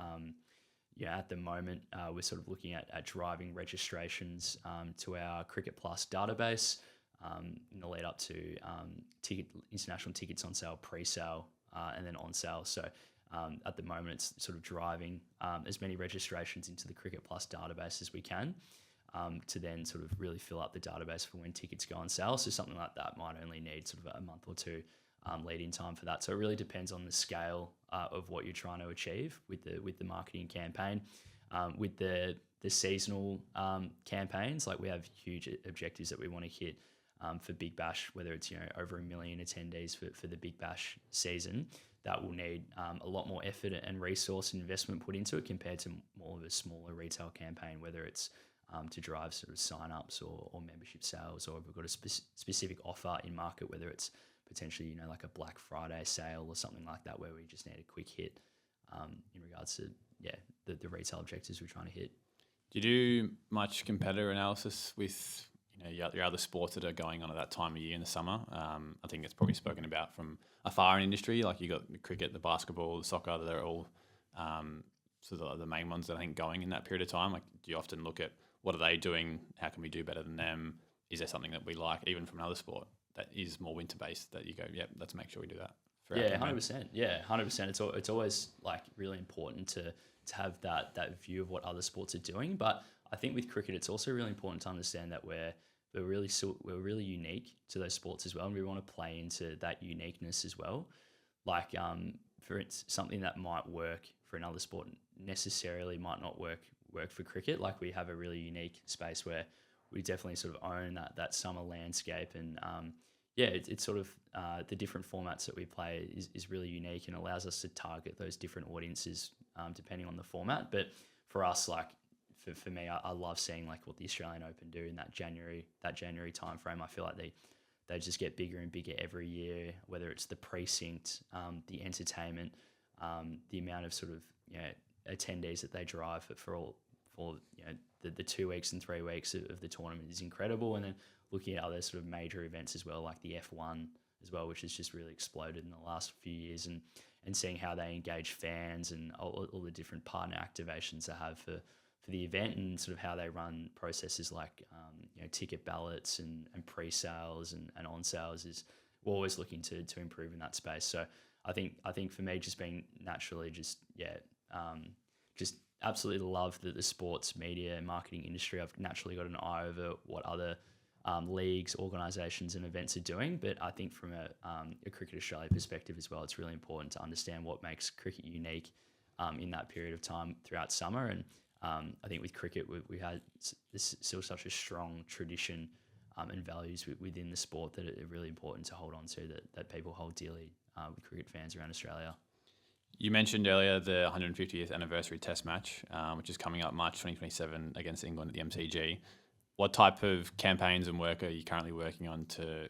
at the moment, we're sort of looking at driving registrations to our Cricket Plus database in the lead up to international tickets on sale, pre-sale, and then on sale. So at the moment, it's sort of driving as many registrations into the Cricket Plus database as we can, to then sort of really fill up the database for when tickets go on sale. So something like that might only need sort of a month or two lead-in time for that. So it really depends on the scale of what you're trying to achieve with the marketing campaign. With the seasonal campaigns, like we have huge objectives that we want to hit for Big Bash, whether it's over 1 million attendees for the Big Bash season. That will need a lot more effort and resource and investment put into it compared to more of a smaller retail campaign, whether it's to drive sort of sign-ups or membership sales, or if we've got a specific offer in market, whether it's potentially like a Black Friday sale or something like that, where we just need a quick hit in regards to the retail objectives we're trying to hit. Do you do much competitor analysis with your other sports that are going on at that time of year in the summer? I think it's probably spoken about from afar in industry, like you got the cricket, the basketball, the soccer, they're all sort of the main ones that I think going in that period of time. Like, do you often look at what are they doing? How can we do better than them? Is there something that we like, even from another sport that is more winter based, that you go, yep, let's make sure we do that? Yeah, 100%. Yeah, 100%. It's always like really important to have that view of what other sports are doing. But I think with cricket, it's also really important to understand that we're really unique to those sports as well, and we want to play into that uniqueness as well. Like for something that might work for another sport necessarily might not work for cricket. Like we have a really unique space where we definitely sort of own that summer landscape, and it's sort of the different formats that we play is really unique and allows us to target those different audiences depending on the format. But for us, like for me, I love seeing like what the Australian Open do in that January timeframe. I feel like they just get bigger and bigger every year, whether it's the precinct, the entertainment, the amount of sort of attendees that they drive for the 2 weeks and 3 weeks of the tournament is incredible. And then looking at other sort of major events as well, like the F1 as well, which has just really exploded in the last few years, and seeing how they engage fans and all the different partner activations they have for the event and sort of how they run processes like ticket ballots and pre-sales and on sales is we're always looking to improve in that space. So I think for me, just being naturally just absolutely love the sports media and marketing industry. I've naturally got an eye over what other leagues, organisations and events are doing. But I think from a Cricket Australia perspective as well, it's really important to understand what makes cricket unique in that period of time throughout summer. And I think with cricket, we had still such a strong tradition and values within the sport that are really important to hold on to, that people hold dearly with cricket fans around Australia. You mentioned earlier the 150th anniversary Test match, which is coming up March 2027 against England at the MCG. What type of campaigns and work are you currently working on to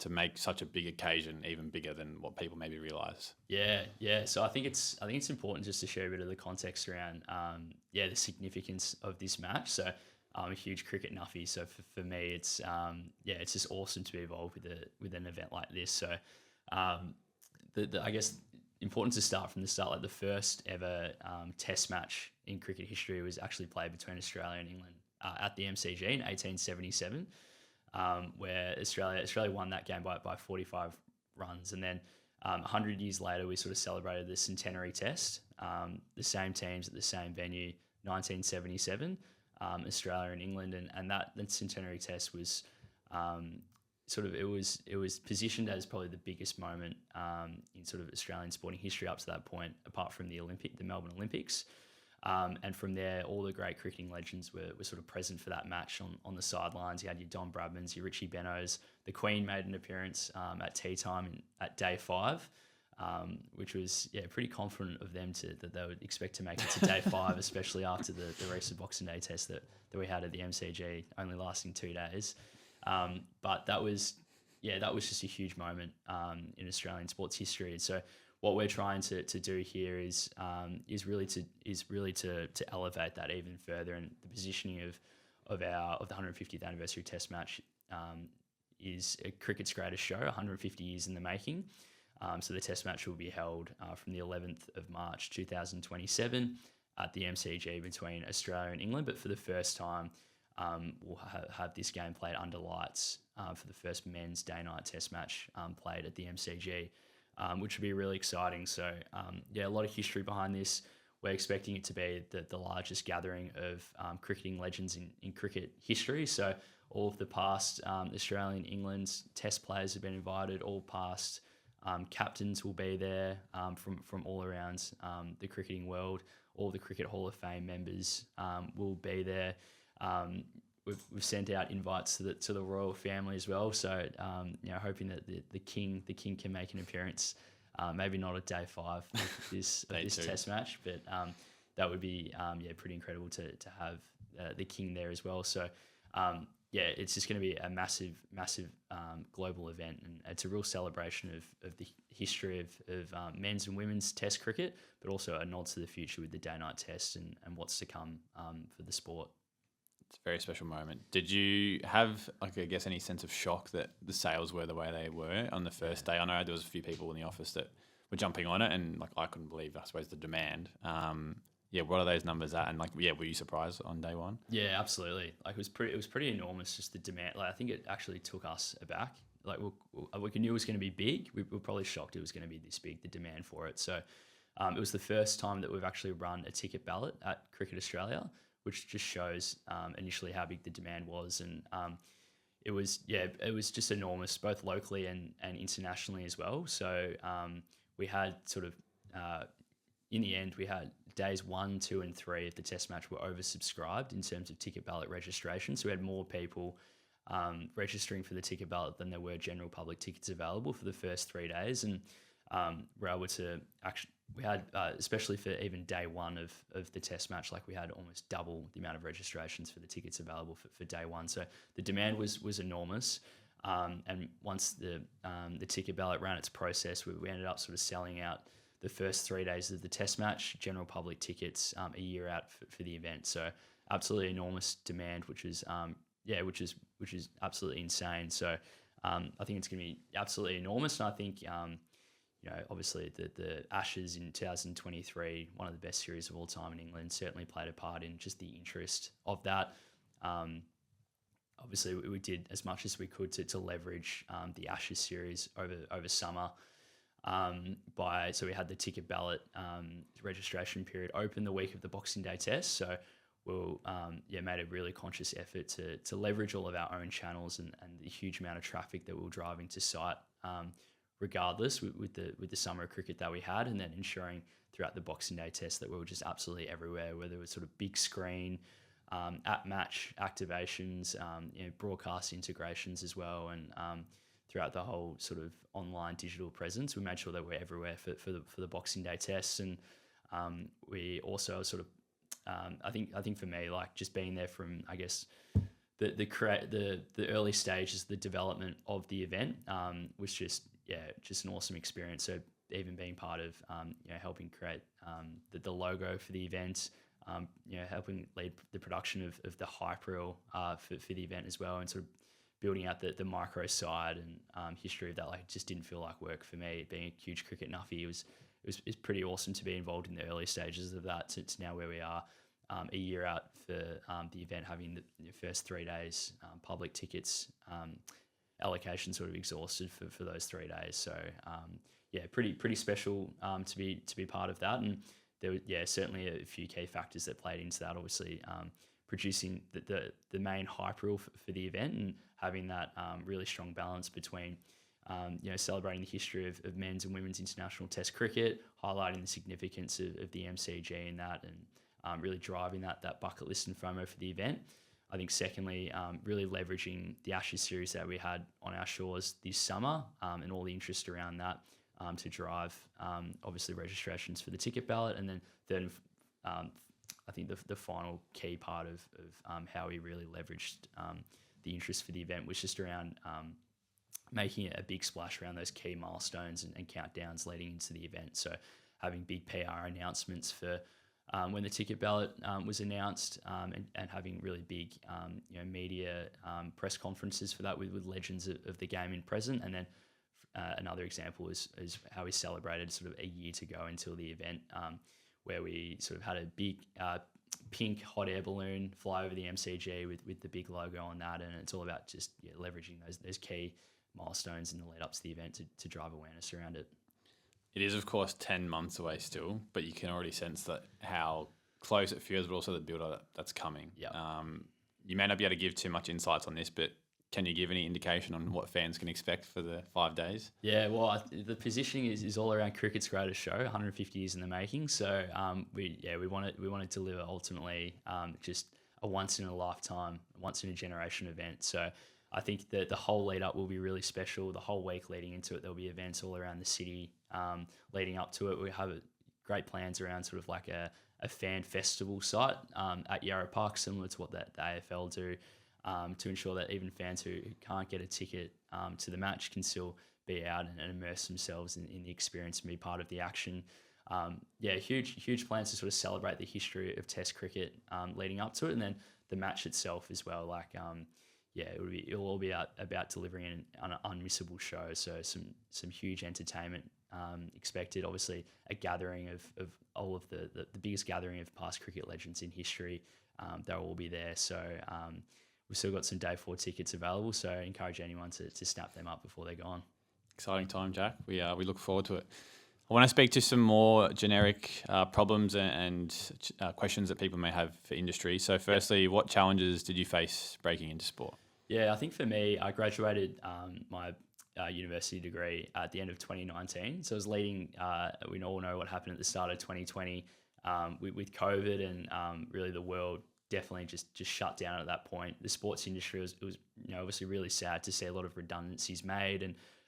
make such a big occasion even bigger than what people maybe realise? Yeah. So I think it's important just to share a bit of the context around the significance of this match. So I'm a huge cricket nuffy, so for me it's it's just awesome to be involved with an event like this. So I guess important to start from the start. Like the first ever Test match in cricket history was actually played between Australia and England at the MCG in 1877, where Australia won that game by 45 runs, and then 100 years later we sort of celebrated the centenary Test. The same teams at the same venue, 1977, Australia and England, and that centenary Test was it was positioned as probably the biggest moment in sort of Australian sporting history up to that point, apart from the Melbourne Olympics. And from there, all the great cricketing legends were sort of present for that match on the sidelines. You had your Don Bradmans, your Richie Benos. The Queen made an appearance at tea time at day 5, which was pretty confident of them that they would expect to make it to day 5, especially after the recent Boxing Day Test that we had at the MCG, only lasting 2 days. But that was just a huge moment in Australian sports history. And so what we're trying to do here is really to elevate that even further, and the positioning of the 150th anniversary Test match is a Cricket's greatest show, 150 years in the making. So the Test match will be held from the 11th of March 2027 at the MCG between Australia and England, but for the first time we'll have this game played under lights for the first men's day-night Test match played at the MCG. Which would be really exciting. So, a lot of history behind this. We're expecting it to be the largest gathering of cricketing legends in cricket history. So all of the past Australian, England Test players have been invited. All past captains will be there from all around the cricketing world. All the Cricket Hall of Fame members will be there. We've sent out invites to the royal family as well. So hoping that the king can make an appearance. Maybe not at day 5 of this Test match, but that would be pretty incredible to have the king there as well. So it's just going to be a massive global event, and it's a real celebration of the history of men's and women's Test cricket, but also a nod to the future with the day-night Test and what's to come for the sport. It's a very special moment. Did you have, any sense of shock that the sales were the way they were on the first day? I know there was a few people in the office that were jumping on it, and I couldn't believe, I suppose, the demand. What are those numbers at? And were you surprised on day one? Yeah, absolutely. It was pretty enormous, just the demand. I think it actually took us aback. We knew it was going to be big. We were probably shocked it was going to be this big, the demand for it. So it was the first time that we've actually run a ticket ballot at Cricket Australia, which just shows initially how big the demand was. And it was just enormous, both locally and internationally as well. So we had in the end, we had days 1, 2 and 3 of the Test match were oversubscribed in terms of ticket ballot registration. So we had more people registering for the ticket ballot than there were general public tickets available for the first 3 days. And we're able to we had, especially for even day 1 of the Test match, we had almost double the amount of registrations for the tickets available for day 1. So the demand was enormous. And once the ticket ballot ran its process, we ended up sort of selling out the first 3 days of the Test match, general public tickets a year out for the event. So absolutely enormous demand, which is absolutely insane. So I think it's going to be absolutely enormous. And I think obviously the Ashes in 2023, one of the best series of all time in England, certainly played a part in just the interest of that. Obviously, we did as much as we could to leverage the Ashes series over summer. So we had the ticket ballot registration period open the week of the Boxing Day Test. So we'll made a really conscious effort to leverage all of our own channels and the huge amount of traffic that we'll drive into site, regardless with the summer of cricket that we had, and then ensuring throughout the Boxing Day Test that we were just absolutely everywhere, whether it was sort of big screen, at match activations, broadcast integrations as well, and throughout the whole sort of online digital presence. We made sure that we're everywhere for the Boxing Day tests, and we also sort of I think for me, like just being there from, I guess, the early stages, the development of the event was just an awesome experience. So even being part of helping create the logo for the event, helping lead the production of the hype reel for the event as well, and sort of building out the micro side and history of that. Like, just didn't feel like work for me. Being a huge cricket nuffy, it was pretty awesome to be involved in the early stages of that to now where we are a year out for the event, having the first 3 days public tickets allocation sort of exhausted for those 3 days. So pretty special to be part of that. And there were certainly a few key factors that played into that. Obviously, producing the main hype reel for the event and having that really strong balance between celebrating the history of men's and women's international test cricket, highlighting the significance of the MCG in that, and really driving that bucket list and FOMO for the event. I think secondly, really leveraging the Ashes series that we had on our shores this summer and all the interest around that to drive obviously registrations for the ticket ballot. And then third, I think the final key part of how we really leveraged the interest for the event was just around making a big splash around those key milestones and countdowns leading into the event. So having big PR announcements for when the ticket ballot was announced, and having really big media press conferences for that with legends of the game in present. And then another example is how we celebrated sort of a year to go until the event, where we sort of had a big pink hot air balloon fly over the MCG with the big logo on that. And it's all about just leveraging those key milestones in the lead up to the event to drive awareness around it. It is, of course, 10 months away still, but you can already sense that how close it feels, but also the build-up that's coming. Yep. You may not be able to give too much insights on this, but can you give any indication on what fans can expect for the 5 days? Yeah, well, the positioning is all around cricket's greatest show, 150 years in the making. So we want to deliver ultimately just a once in a lifetime, once in a generation event. So I think that the whole lead up will be really special. The whole week leading into it, there'll be events all around the city leading up to it. We have great plans around sort of like a fan festival site at Yarra Park, similar to what the AFL do, to ensure that even fans who can't get a ticket to the match can still be out and immerse themselves in the experience and be part of the action. Huge plans to sort of celebrate the history of Test cricket leading up to it, and then the match itself as well. Like it'll all be about delivering an unmissable show. So some huge entertainment expected. Obviously, a gathering of all of the biggest gathering of past cricket legends in history. They'll all be there. So we've still got some day 4 tickets available. So I encourage anyone to snap them up before they're gone. Exciting time, Jack. We look forward to it. I want to speak to some more generic problems and questions that people may have for industry. So firstly, what challenges did you face breaking into sport? Yeah, I think for me, I graduated my university degree at the end of 2019. So I was leading, we all know what happened at the start of 2020 with COVID, and really the world definitely just shut down at that point. The sports industry was obviously really sad to see a lot of redundancies made,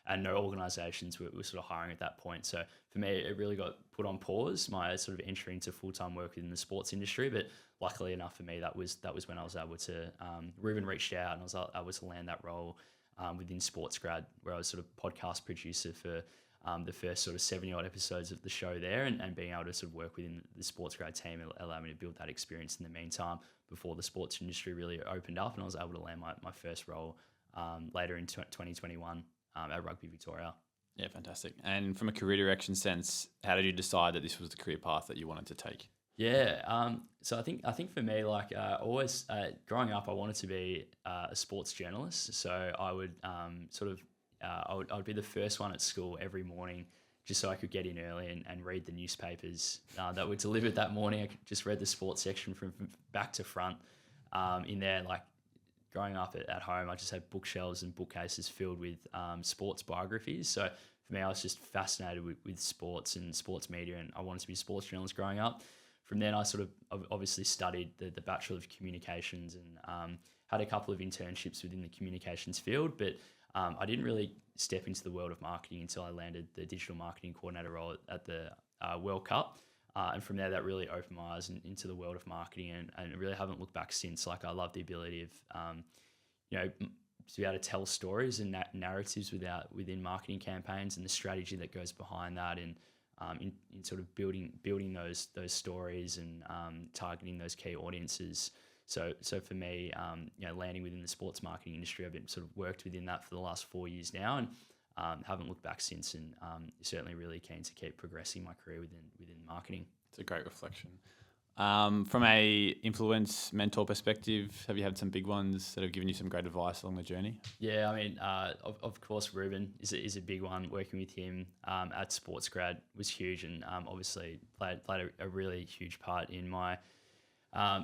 and no organisations were sort of hiring at that point. So for me, it really got put on pause, my sort of entry into full-time work within the sports industry. But luckily enough for me, that was when I was able to, Reuben reached out and I was able to land that role within SportsGrad, where I was sort of podcast producer for the first sort of 70-odd episodes of the show there, and being able to sort of work within the SportsGrad team allowed me to build that experience in the meantime before the sports industry really opened up, and I was able to land my first role later in 2021 at Rugby Victoria. Yeah, fantastic. And from a career direction sense, how did you decide that this was the career path that you wanted to take? Yeah, so I think for me, like always growing up, I wanted to be a sports journalist. So I would I would be the first one at school every morning, just so I could get in early and read the newspapers that were delivered that morning. I just read the sports section from back to front. In there, like growing up at home, I just had bookshelves and bookcases filled with sports biographies. So for me, I was just fascinated with sports and sports media, and I wanted to be a sports journalist growing up. From then, I sort of obviously studied the Bachelor of Communications and had a couple of internships within the communications field, but I didn't really step into the world of marketing until I landed the digital marketing coordinator role at the World Cup. And from there, that really opened my eyes into the world of marketing, and really haven't looked back since. Like, I love the ability of, to be able to tell stories and narratives within marketing campaigns, and the strategy that goes behind that, and in sort of building those stories and targeting those key audiences. So for me, landing within the sports marketing industry, I've been sort of worked within that for the last 4 years now, and haven't looked back since, and certainly really keen to keep progressing my career within marketing. It's a great reflection. From a influence mentor perspective, have you had some big ones that have given you some great advice along the journey? Yeah, I mean, of course, Reuben is a big one. Working with him at SportsGrad was huge, and obviously played a really huge part in my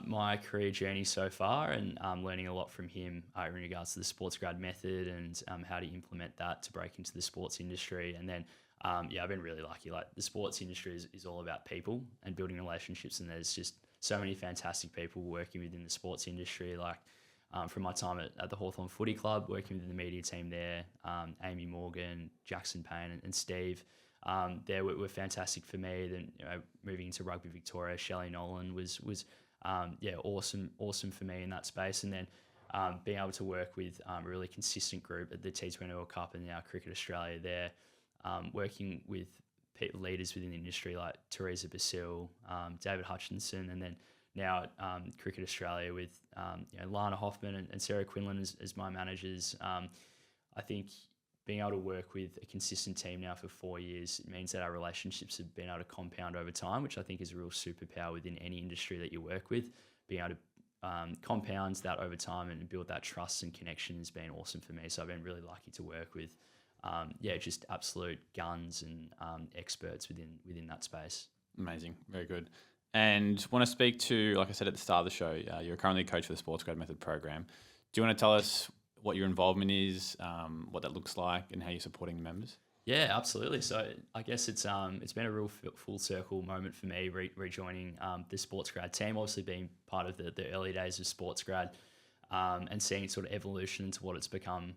my career journey so far, and learning a lot from him in regards to the SportsGrad method and how to implement that to break into the sports industry. And then I've been really lucky. Like, the sports industry is all about people and building relationships, and there's just so many fantastic people working within the sports industry. Like, from my time at the Hawthorn Footy Club, working within the media team there, Amy Morgan, Jackson Payne, and Steve, there were fantastic for me. Then moving into Rugby Victoria, Shelley Nolan was awesome for me in that space. And then being able to work with a really consistent group at the T20 World Cup and now Cricket Australia there, working with leaders within the industry like Teresa Basil, David Hutchinson, and then now at Cricket Australia with Lana Hoffman and Sarah Quinlan as my managers. I think being able to work with a consistent team now for 4 years, it means that our relationships have been able to compound over time, which I think is a real superpower within any industry that you work with. Being able to compound that over time and build that trust and connection has been awesome for me. So I've been really lucky to work with just absolute guns and experts within that space. Amazing. Very good. And want to speak to, like I said at the start of the show, you're currently a coach for the SportsGrad Method program. Do you want to tell us what your involvement is, what that looks like, and how you're supporting the members? Yeah, absolutely. So I guess it's been a real full circle moment for me rejoining the SportsGrad team. Obviously, being part of the early days of SportsGrad and seeing its sort of evolution into what it's become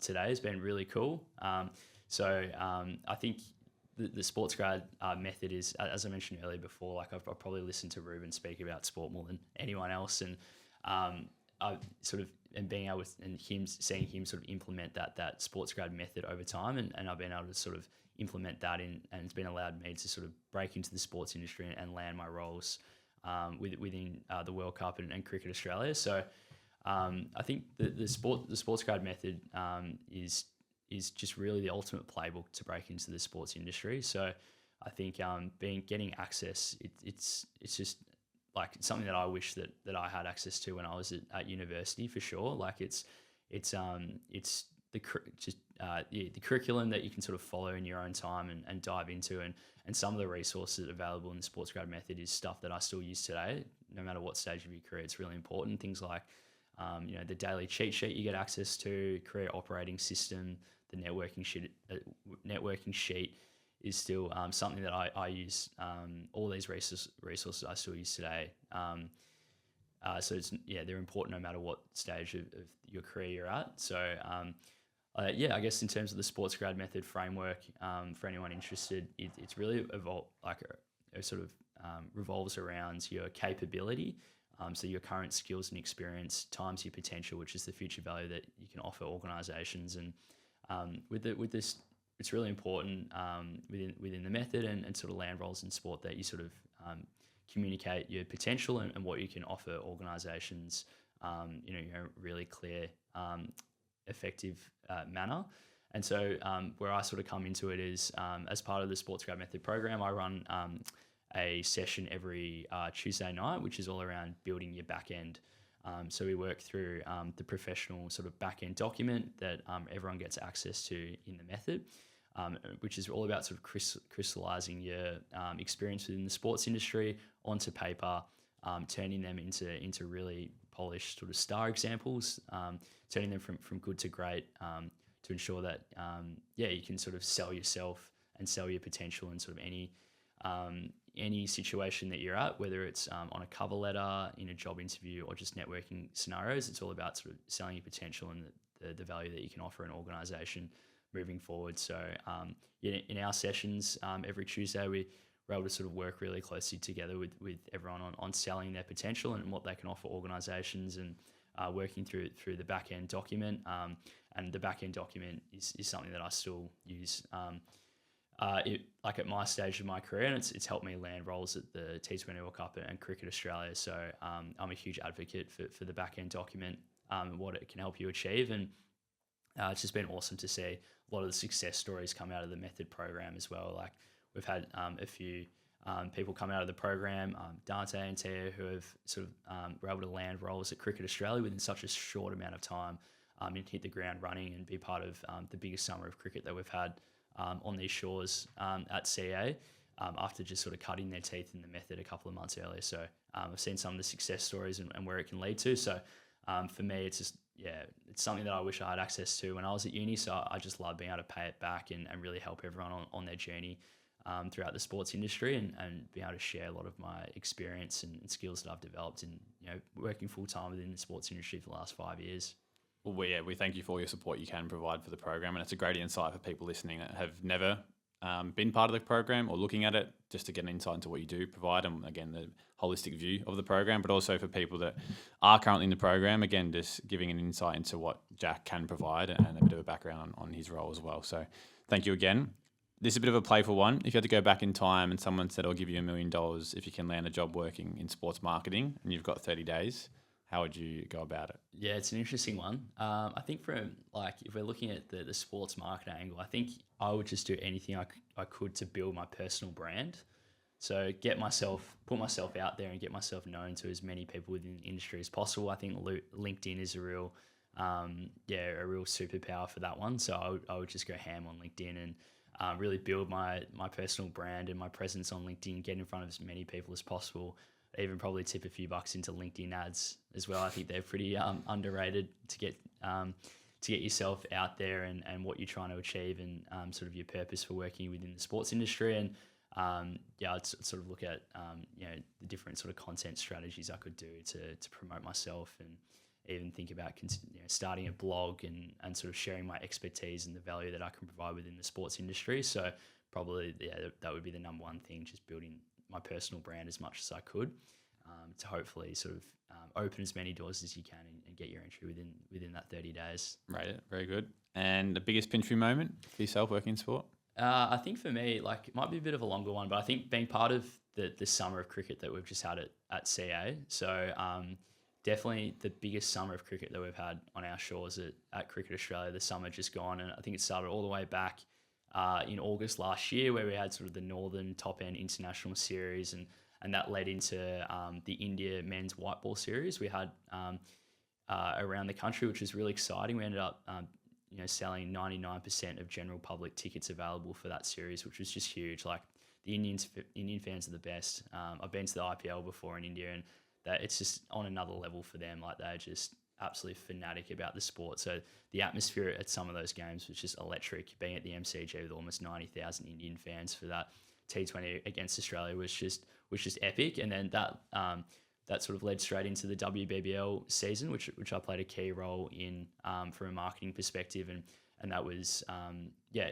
today has been really cool. I think the SportsGrad method is, as I mentioned earlier before, like I've probably listened to Reuben speak about sport more than anyone else, and being able to, and seeing him sort of implement that SportsGrad method over time, and I've been able to sort of implement that and it's been allowed me to sort of break into the sports industry and land my roles within the World Cup and Cricket Australia. So I think the SportsGrad method is just really the ultimate playbook to break into the sports industry. So I think getting access, it's just like something that I wish that I had access to when I was at university, for sure. Like it's the curriculum that you can sort of follow in your own time and dive into, and some of the resources available in the SportsGrad method is stuff that I still use today, no matter what stage of your career. It's really important. Things like the daily cheat sheet you get access to, career operating system, the networking sheet is still something that I use. All these resources I still use today. So they're important no matter what stage of your career you're at. So I guess in terms of the SportsGrad method framework, for anyone interested, it's really revolves around your capability. So your current skills and experience times your potential, which is the future value that you can offer organisations. And with this, it's really important within the method and sort of land roles in sport that you sort of communicate your potential and what you can offer organisations, in a really clear, effective manner. And so where I sort of come into it is as part of the SportsGrad Method program, I run a session every Tuesday night, which is all around building your back end. So we work through the professional sort of back end document that everyone gets access to in the method, which is all about sort of crystallizing your experience within the sports industry onto paper, turning them into really polished sort of star examples, turning them from good to great, to ensure that you can sort of sell yourself and sell your potential in sort of any situation that you're at, whether it's on a cover letter, in a job interview, or just networking scenarios. It's all about sort of selling your potential and the value that you can offer an organisation moving forward. So in our sessions every Tuesday, we're able to sort of work really closely together with everyone on selling their potential and what they can offer organisations, and working through the back end document. And the back end document is something that I still use. Like at my stage of my career, and it's helped me land roles at the T20 World Cup and Cricket Australia. So I'm a huge advocate for the back end document and what it can help you achieve. And it's just been awesome to see a lot of the success stories come out of the method program as well. Like we've had a few people come out of the program, Dante and Tia, who have sort of were able to land roles at Cricket Australia within such a short amount of time, and hit the ground running and be part of the biggest summer of cricket that we've had on these shores at CA, after just sort of cutting their teeth in the method a couple of months earlier. So I've seen some of the success stories and where it can lead to. So for me, it's just, it's something that I wish I had access to when I was at uni. So I just love being able to pay it back and really help everyone on their journey throughout the sports industry, and being able to share a lot of my experience and skills that I've developed in working full time within the sports industry for the last 5 years. Well, we thank you for all your support you can provide for the program, and it's a great insight for people listening that have never been part of the program or looking at it, just to get an insight into what you do provide, and again, the holistic view of the program, but also for people that are currently in the program, again, just giving an insight into what Jack can provide and a bit of a background on his role as well. So thank you again. This is a bit of a playful one. If you had to go back in time and someone said, I'll give you $1 million if you can land a job working in sports marketing, and you've got 30 days, how would you go about it? Yeah, it's an interesting one. I think if we're looking at the sports marketing angle, I think I would just do anything I could to build my personal brand. So put myself out there and get myself known to as many people within the industry as possible. I think LinkedIn is a real superpower for that one. So I would just go ham on LinkedIn and really build my personal brand and my presence on LinkedIn, get in front of as many people as possible. Even probably tip a few bucks into LinkedIn ads as well. I think they're pretty underrated to get yourself out there and what you're trying to achieve, and sort of your purpose for working within the sports industry. And I'd sort of look at the different sort of content strategies I could do to promote myself, and even think about starting a blog and sort of sharing my expertise and the value that I can provide within the sports industry. So probably that would be the number one thing, just building my personal brand as much as I could, to hopefully sort of open as many doors as you can and get your entry within that 30 days. Right, very good. And the biggest pinch me moment for yourself working in sport? I think for me, it might be a bit of a longer one, but I think being part of the summer of cricket that we've just had at CA. So definitely the biggest summer of cricket that we've had on our shores at Cricket Australia, the summer just gone. And I think it started all the way back in August last year, where we had sort of the Northern Top End International Series, and that led into the India Men's White Ball Series we had around the country, which was really exciting. We ended up selling 99% of general public tickets available for that series, which was just huge. Like, the Indian fans are the best. I've been to the IPL before in India, and that it's just on another level for them. Like, they're just absolutely fanatic about the sport. So the atmosphere at some of those games was just electric. Being at the MCG with almost 90,000 Indian fans for that T20 against Australia was just epic. And then that sort of led straight into the WBBL season, which I played a key role in from a marketing perspective, and that was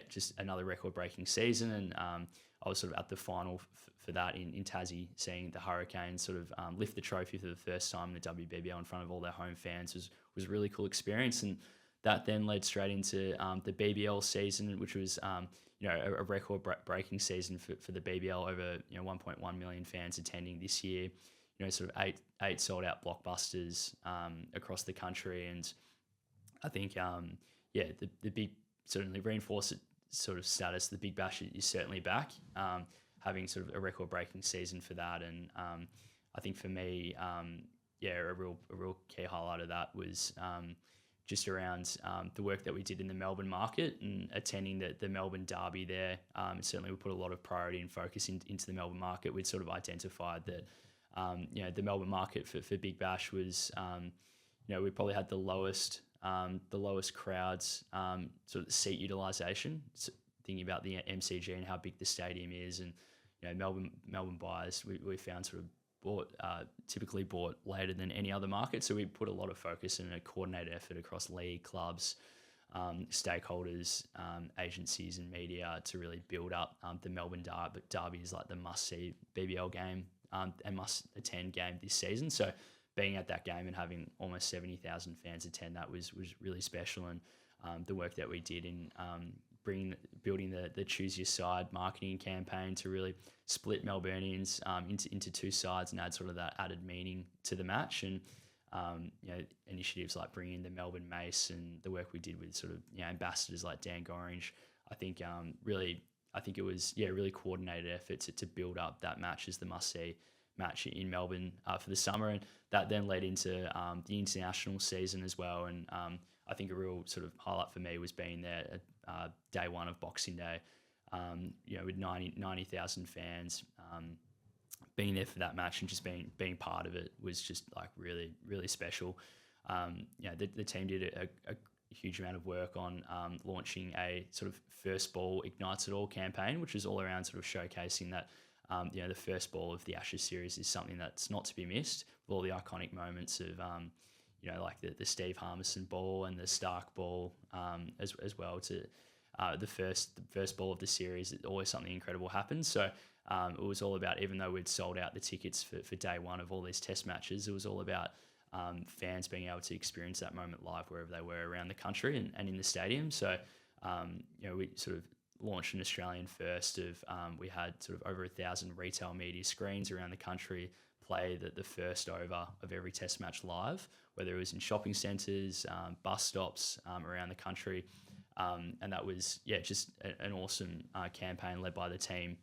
just another record-breaking season. And I was sort of at the final for that in Tassie, seeing the Hurricanes sort of lift the trophy for the first time in the WBBL in front of all their home fans was a really cool experience. And that then led straight into the BBL season, which was a record-breaking season for the BBL. Over 1.1 million fans attending this year. Sort of eight sold-out blockbusters across the country. And I think the certainly reinforce it sort of status. The Big Bash is certainly back, having sort of a record-breaking season for that. And I think for me, a real key highlight of that was just around the work that we did in the Melbourne market and attending the Melbourne Derby there. Certainly we put a lot of priority and focus into the Melbourne market. We'd sort of identified that the Melbourne market for Big Bash was, we probably had the lowest crowds, sort of seat utilisation. So thinking about the MCG and how big the stadium is, and Melbourne buyers we found sort of typically bought later than any other market. So we put a lot of focus and a coordinated effort across league, clubs, stakeholders, agencies and media to really build up the Melbourne Derby. But Derby is like the must-see BBL game and must-attend game this season. So being at that game and having almost 70,000 fans attend that was really special. And the work that we did in building the Choose Your Side marketing campaign to really split Melburnians into two sides and add sort of that added meaning to the match. And initiatives like bringing the Melbourne Mace and the work we did with sort of ambassadors like Dan Gorringe, I think it was a really coordinated effort to build up that match as the must-see match in Melbourne for the summer. And that then led into the international season as well. And I think a real sort of highlight for me was being there at day one of Boxing Day, with 90,000 fans. Being there for that match and just being part of it was just like really, really special. The team did a huge amount of work on launching a sort of first ball ignites it all campaign, which is all around sort of showcasing that the first ball of the Ashes series is something that's not to be missed, with all the iconic moments of like the Steve Harmison ball and the Stark ball, as well to the first ball of the series. Always something incredible happens. So it was all about, even though we'd sold out the tickets for day one of all these test matches, it was all about fans being able to experience that moment live wherever they were around the country and in the stadium. So we sort of launched an Australian first of we had sort of over 1,000 retail media screens around the country play the first over of every test match live, whether it was in shopping centres, bus stops around the country. And that was, just an awesome campaign led by the team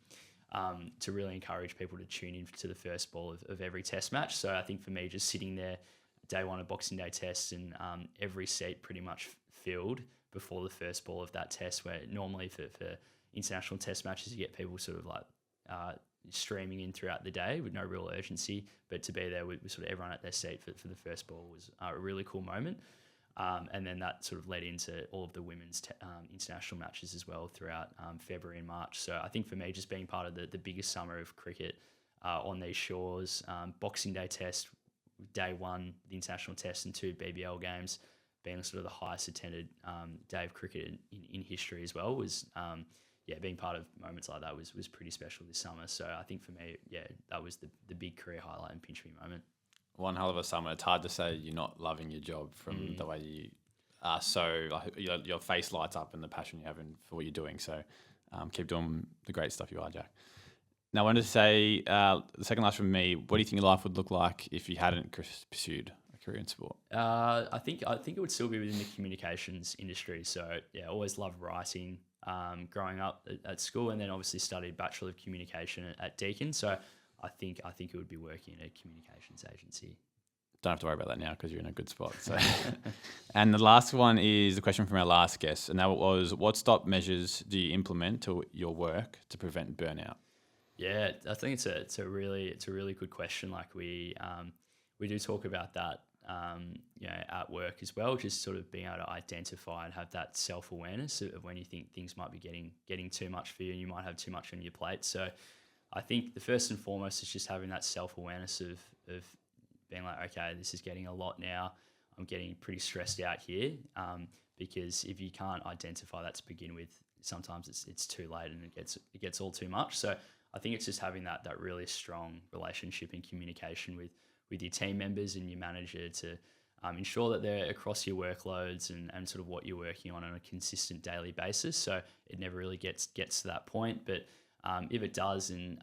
to really encourage people to tune in to the first ball of every test match. So I think for me, just sitting there day one of Boxing Day tests and every seat pretty much filled before the first ball of that test, where normally for international test matches, you get people sort of like streaming in throughout the day with no real urgency, but to be there with sort of everyone at their seat for the first ball was a really cool moment. And then that sort of led into all of the women's international matches as well throughout February and March. So I think for me, just being part of the biggest summer of cricket on these shores, Boxing Day test, day one, the international test and 2 BBL games, being sort of the highest attended day of cricket in history as well, was being part of moments like that was pretty special this summer. So I think for me, that was the big career highlight and pinch me moment. One hell of a summer. It's hard to say you're not loving your job from the way you are. So like, your face lights up and the passion you have for what you're doing. So keep doing the great stuff you are, Jack. Now I wanted to say, the second last from me, what do you think your life would look like if you hadn't pursued a career in sport? I think it would still be within the communications industry. So always loved writing growing up at school, and then obviously studied Bachelor of Communication at Deakin. So I think it would be working in a communications agency. Don't have to worry about that now because you're in a good spot. So, and the last one is the question from our last guest, and that was, what stop measures do you implement to your work to prevent burnout? Yeah, I think it's a really good question. Like we do talk about that at work as well, just sort of being able to identify and have that self-awareness of when you think things might be getting too much for you and you might have too much on your plate. So I think the first and foremost is just having that self-awareness of being like, okay, this is getting a lot now. I'm getting pretty stressed out here, because if you can't identify that to begin with, sometimes it's too late and it gets all too much. So I think it's just having that really strong relationship and communication with your team members and your manager to ensure that they're across your workloads and sort of what you're working on a consistent daily basis. So it never really gets to that point, but if it does, and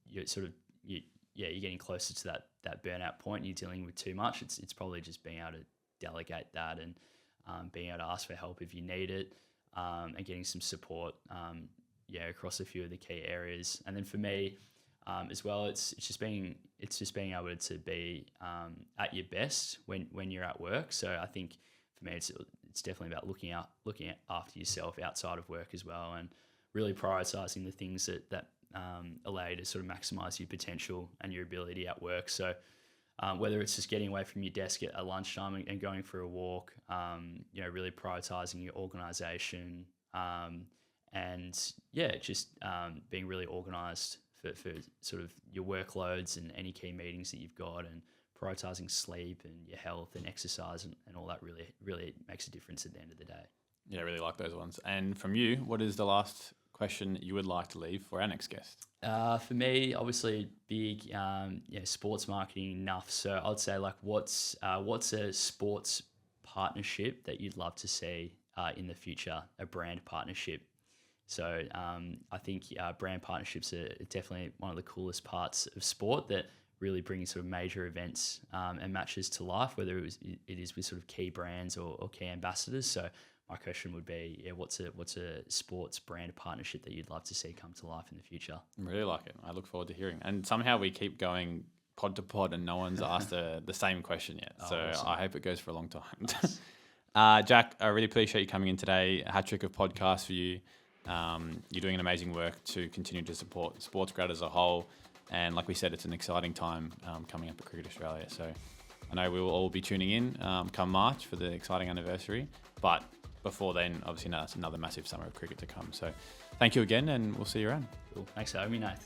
you're sort of you're getting closer to that burnout point, and you're dealing with too much, it's probably just being able to delegate that and being able to ask for help if you need it, and getting some support, across a few of the key areas. And then for me, as well, it's just being able to be at your best when you're at work. So I think for me, it's definitely about looking after yourself outside of work as well, and really prioritizing the things that allow you to sort of maximize your potential and your ability at work. So whether it's just getting away from your desk at lunchtime and going for a walk, really prioritizing your organization, and just being really organized for sort of your workloads and any key meetings that you've got, and prioritizing sleep and your health and exercise and all that really makes a difference at the end of the day. Yeah, I really like those ones. And from you, what is the last question you would like to leave for our next guest? For me, obviously big, sports marketing enough. So I'd say, like, what's a sports partnership that you'd love to see in the future, a brand partnership? So I think brand partnerships are definitely one of the coolest parts of sport that really brings sort of major events and matches to life, whether it is with sort of key brands or key ambassadors. So my question would be, what's a sports brand partnership that you'd love to see come to life in the future? I really like it. I look forward to hearing. And somehow we keep going pod to pod and no one's asked the same question yet. So awesome. I hope it goes for a long time. Nice. Jack, I really appreciate you coming in today. A hat trick of podcasts for you. You're doing an amazing work to continue to support SportsGrad as a whole. And like we said, it's an exciting time coming up at Cricket Australia. So I know we will all be tuning in come March for the exciting anniversary. But before then, obviously, that's another massive summer of cricket to come. So thank you again, and we'll see you around. Cool. Thanks for having me, Nath.